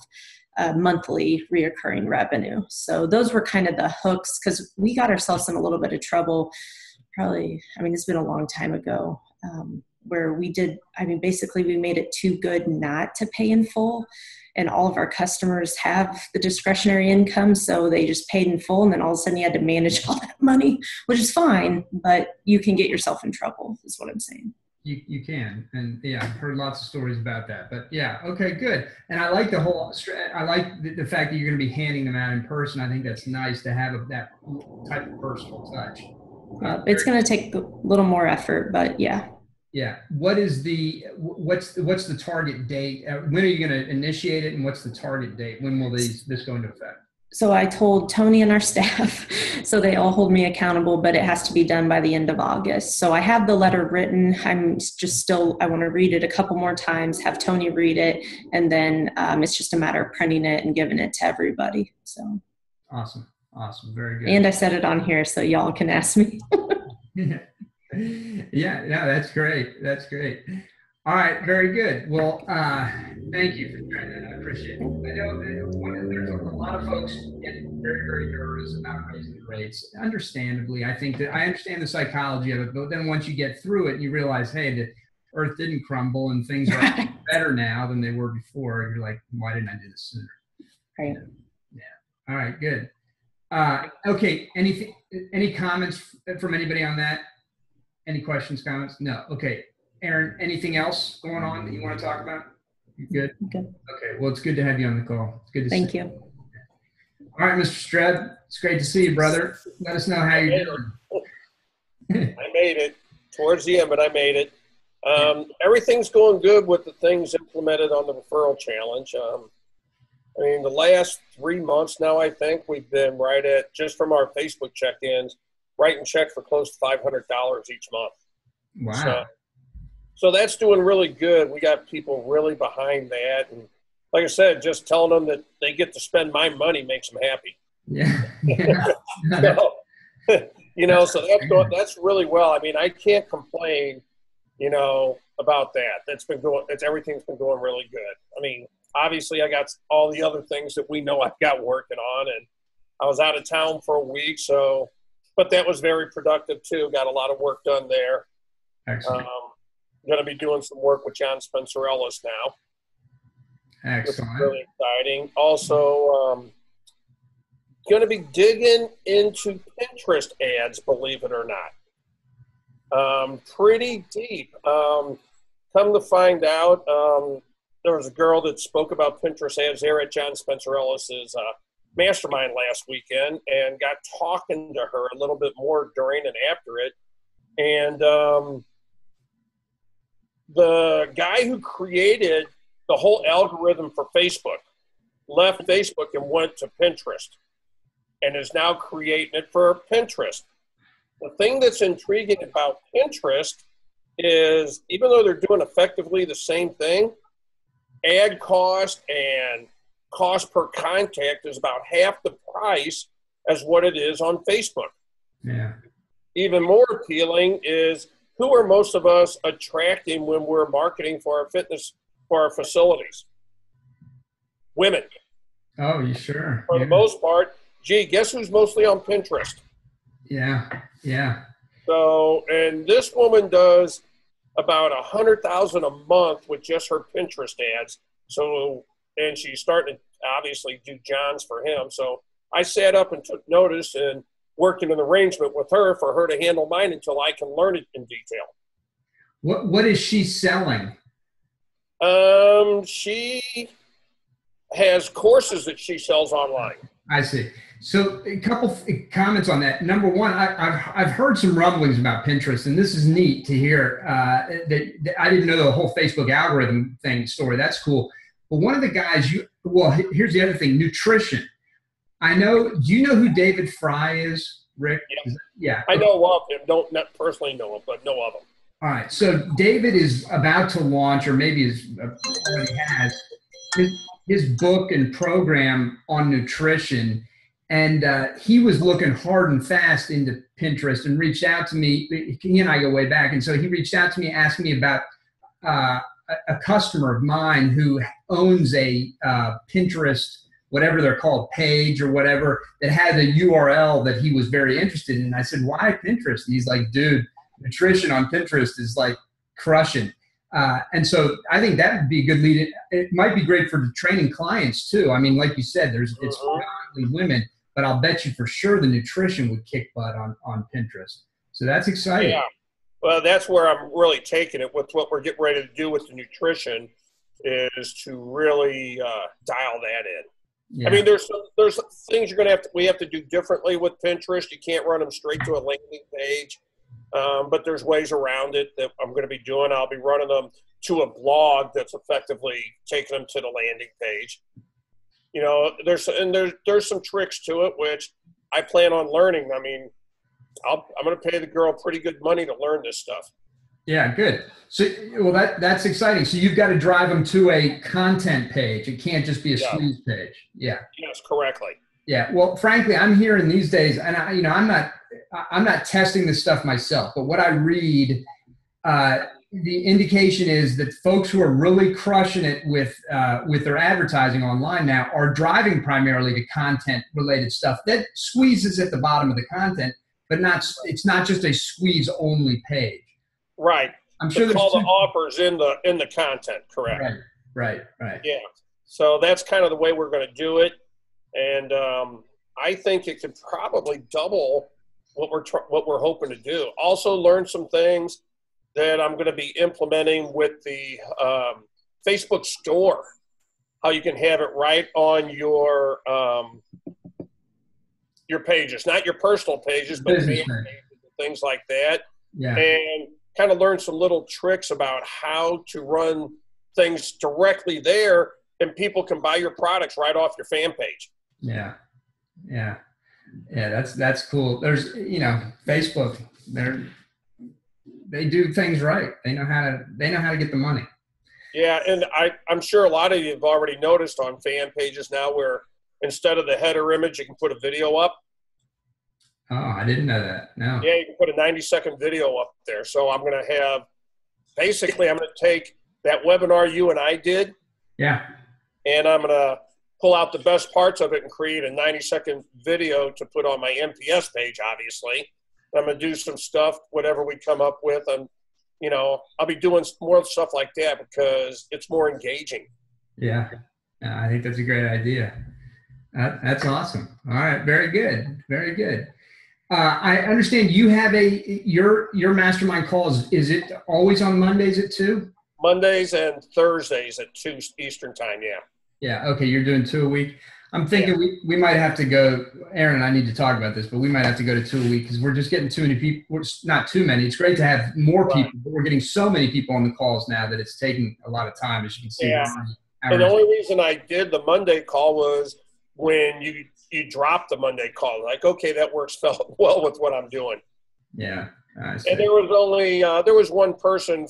monthly reoccurring revenue. So those were kind of the hooks, because we got ourselves in a little bit of trouble. It's been a long time ago, where basically we made it too good not to pay in full. And all of our customers have the discretionary income, so they just paid in full, and then all of a sudden you had to manage all that money, which is fine, but you can get yourself in trouble, is what I'm saying. You can, and yeah, I've heard lots of stories about that, but yeah, okay, good. And I like the fact that you're going to be handing them out in person. I think that's nice to have that type of personal touch. It's going to take a little more effort, but yeah. Yeah. What's the target date? When are you going to initiate it, and what's the target date? When will this go into effect? So I told Tony and our staff, so they all hold me accountable, but it has to be done by the end of August. So I have the letter written. I want to read it a couple more times, have Tony read it, and then it's just a matter of printing it and giving it to everybody. So awesome. Very good. And I said it on here so y'all can ask me. Yeah, that's great. All right, very good. Well, thank you for sharing that. I appreciate it. I know there's a lot of folks get very, very nervous about raising the rates. Understandably, I understand the psychology of it, but then once you get through it, you realize, hey, the earth didn't crumble and things are better now than they were before. You're like, why didn't I do this sooner? Right. Yeah. All right, good. Okay. Any comments from anybody on that? Any questions, comments? No. Okay. Aaron, anything else going on that you want to talk about? You good? Good. Okay. Well, it's good to have you on the call. It's good to see you. Thank you. All right, Mr. Streb, it's great to see you, brother. Let us know how you're doing. I made it towards the end, but I made it. Everything's going good with the things implemented on the referral challenge. The last 3 months now, I think we've been right at, just from our Facebook check-ins, writing checks for close to $500 each month. Wow. So that's doing really good. We got people really behind that. And like I said, just telling them that they get to spend my money makes them happy. Yeah. Yeah. So, so that's really well. I mean, I can't complain, about that. Everything's been going really good. I mean, obviously I got all the other things that we know I've got working on, and I was out of town for a week. So, but that was very productive too. Got a lot of work done there. Excellent. Going to be doing some work with John Spencer Ellis now. Excellent. Which is really exciting. Also, going to be digging into Pinterest ads, believe it or not. Pretty deep. Come to find out, there was a girl that spoke about Pinterest ads there at John Spencer Ellis's mastermind last weekend, and got talking to her a little bit more during and after it. And the guy who created the whole algorithm for Facebook left Facebook and went to Pinterest, and is now creating it for Pinterest. The thing that's intriguing about Pinterest is, even though they're doing effectively the same thing, ad cost and cost per contact is about half the price as what it is on Facebook. Yeah. Even more appealing is, who are most of us attracting when we're marketing for our fitness, for our facilities? Women. Oh, you sure? For the most part. Gee, guess who's mostly on Pinterest? Yeah. Yeah. So, and this woman does about $100,000 a month with just her Pinterest ads. So, and she's starting to obviously do John's for him. So I sat up and took notice and worked in an arrangement with her for her to handle mine until I can learn it in detail. What is she selling? She has courses that she sells online. I see. So a couple comments on that. Number one, I've heard some rumblings about Pinterest, and this is neat to hear. That I didn't know the whole Facebook algorithm story. That's cool. But one of the guys, here's the other thing: nutrition. I know. Do you know who David Fry is, Rick? Yeah. Yeah. I know of him. Don't not personally know him, but know of him. All right. So David is about to launch, or maybe already has, his book and program on nutrition. And he was looking hard and fast into Pinterest and reached out to me. He and I go way back. And so he reached out to me, asking me about a customer of mine who owns a Pinterest, whatever they're called, page or whatever, that had a URL that he was very interested in. And I said, why Pinterest? And he's like, dude, nutrition on Pinterest is like crushing. And so I think that would be a good lead. It might be great for training clients too. I mean, like you said, it's predominantly women, but I'll bet you for sure the nutrition would kick butt on Pinterest. So that's exciting. Yeah. Well, that's where I'm really taking it with what we're getting ready to do with the nutrition, is to really dial that in. Yeah. I mean, there's things we have to do differently with Pinterest. You can't run them straight to a landing page. But there's ways around it that I'm going to be doing. I'll be running them to a blog that's effectively taking them to the landing page. There's some tricks to it, which I plan on learning. I mean, I'm going to pay the girl pretty good money to learn this stuff. Yeah, good. So, that's exciting. So you've got to drive them to a content page. It can't just be a squeeze page. Yeah. Yes, correctly. Yeah. Well, frankly, I'm hearing these days, and I'm not testing this stuff myself, but what I read, the indication is that folks who are really crushing it with their advertising online now are driving primarily to content-related stuff that squeezes at the bottom of the content, but it's not just a squeeze-only page. Right. I'm sure there's all the offers in the content, correct? Right. Yeah. So that's kind of the way we're going to do it, and I think it could probably double what we're hoping to do. Also learn some things that I'm going to be implementing with the Facebook store, how you can have it right on your pages, not your personal pages, but pages and things like that. Yeah. And kind of learn some little tricks about how to run things directly there, and people can buy your products right off your fan page. Yeah. they do things right. They know how to get the money. Yeah, and I'm sure a lot of you have already noticed on fan pages now where instead of the header image, you can put a video up. Oh, I didn't know that. No. Yeah, you can put a 90-second video up there. So I'm going to have, basically, I'm going to take that webinar you and I did. Yeah. And I'm going to pull out the best parts of it and create a 90-second video to put on my MPS page, obviously. I'm going to do some stuff, whatever we come up with. And, you know, I'll be doing more stuff like that because it's more engaging. Yeah. I think that's a great idea. That's awesome. All right. Very good. Very good. I understand you have your mastermind calls. Is it always on Mondays at 2? Mondays and Thursdays at 2 Eastern time. Yeah. Yeah. Okay. You're doing 2 a week. I'm thinking we might have to go, Aaron and I need to talk about this, but we might have to go to 2 a week because we're just getting too many people. Not too many. It's great to have more people, but we're getting so many people on the calls now that it's taking a lot of time, as you can see. Yeah. And the only reason I did the Monday call was when you dropped the Monday call. Like, okay, that works well with what I'm doing. Yeah. And there was only there was one person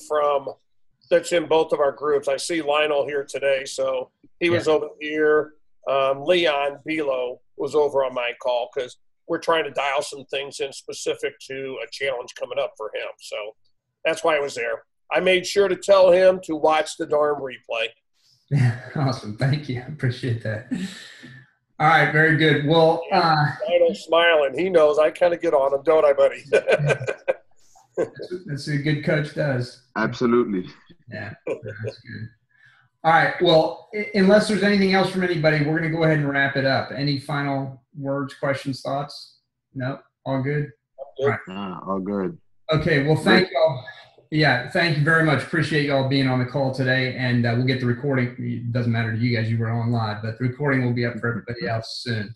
that's in both of our groups. I see Lionel here today, so he was over here. Leon Belo was over on my call because we're trying to dial some things in specific to a challenge coming up for him. So that's why I was there. I made sure to tell him to watch the darn replay. Awesome. Thank you. I appreciate that. All right. Very good. Well, Lionel's smiling. He knows I kind of get on him, don't I, buddy? That's what a good coach does. Absolutely. Yeah. That's good. All right. Well, unless there's anything else from anybody, we're going to go ahead and wrap it up. Any final words, questions, thoughts? No? All good? All right. All good. Okay. Well, thank y'all. Yeah. Thank you very much. Appreciate y'all being on the call today. And we'll get the recording. It doesn't matter to you guys. You were on live. But the recording will be up for everybody else soon.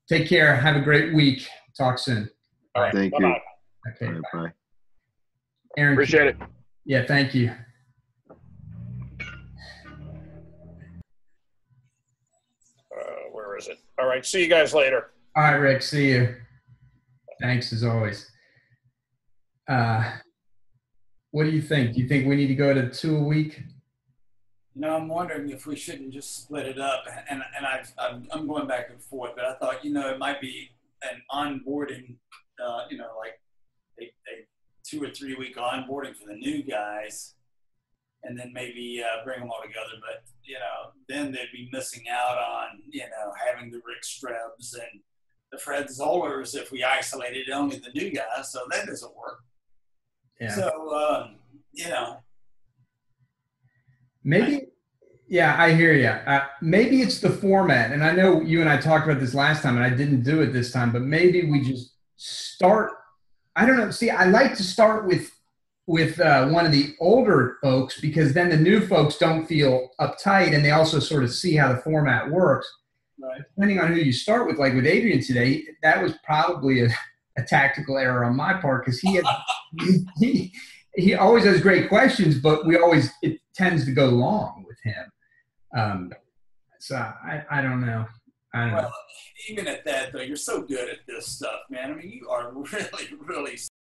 Take care. Have a great week. Talk soon. All right. Thank Bye-bye. you. Okay. All right, bye. Aaron. Appreciate it. Yeah. Thank you. Where is it? All right. See you guys later. All right, Rick. See you. Thanks as always. What do you think? Do you think we need to go to 2 a week? You know, I'm wondering if we shouldn't just split it up. And I'm going back and forth, but I thought, you know, it might be an onboarding, you know, like a 2 or 3 week onboarding for the new guys, and then maybe bring them all together. But, you know, then they'd be missing out on, you know, having the Rick Strebs and the Fred Zollers if we isolated only the new guys. So that doesn't work. Yeah. So, you know. Maybe, yeah, I hear you. Maybe it's the format. And I know you and I talked about this last time, and I didn't do it this time, but maybe we just start. I don't know. See, I like to start with one of the older folks because then the new folks don't feel uptight and they also sort of see how the format works. Right. Depending on who you start with, like with Adrian today, that was probably a tactical error on my part because he always has great questions, but it tends to go long with him. So I don't know. Well, even at that though, you're so good at this stuff, man. I mean, you are really, really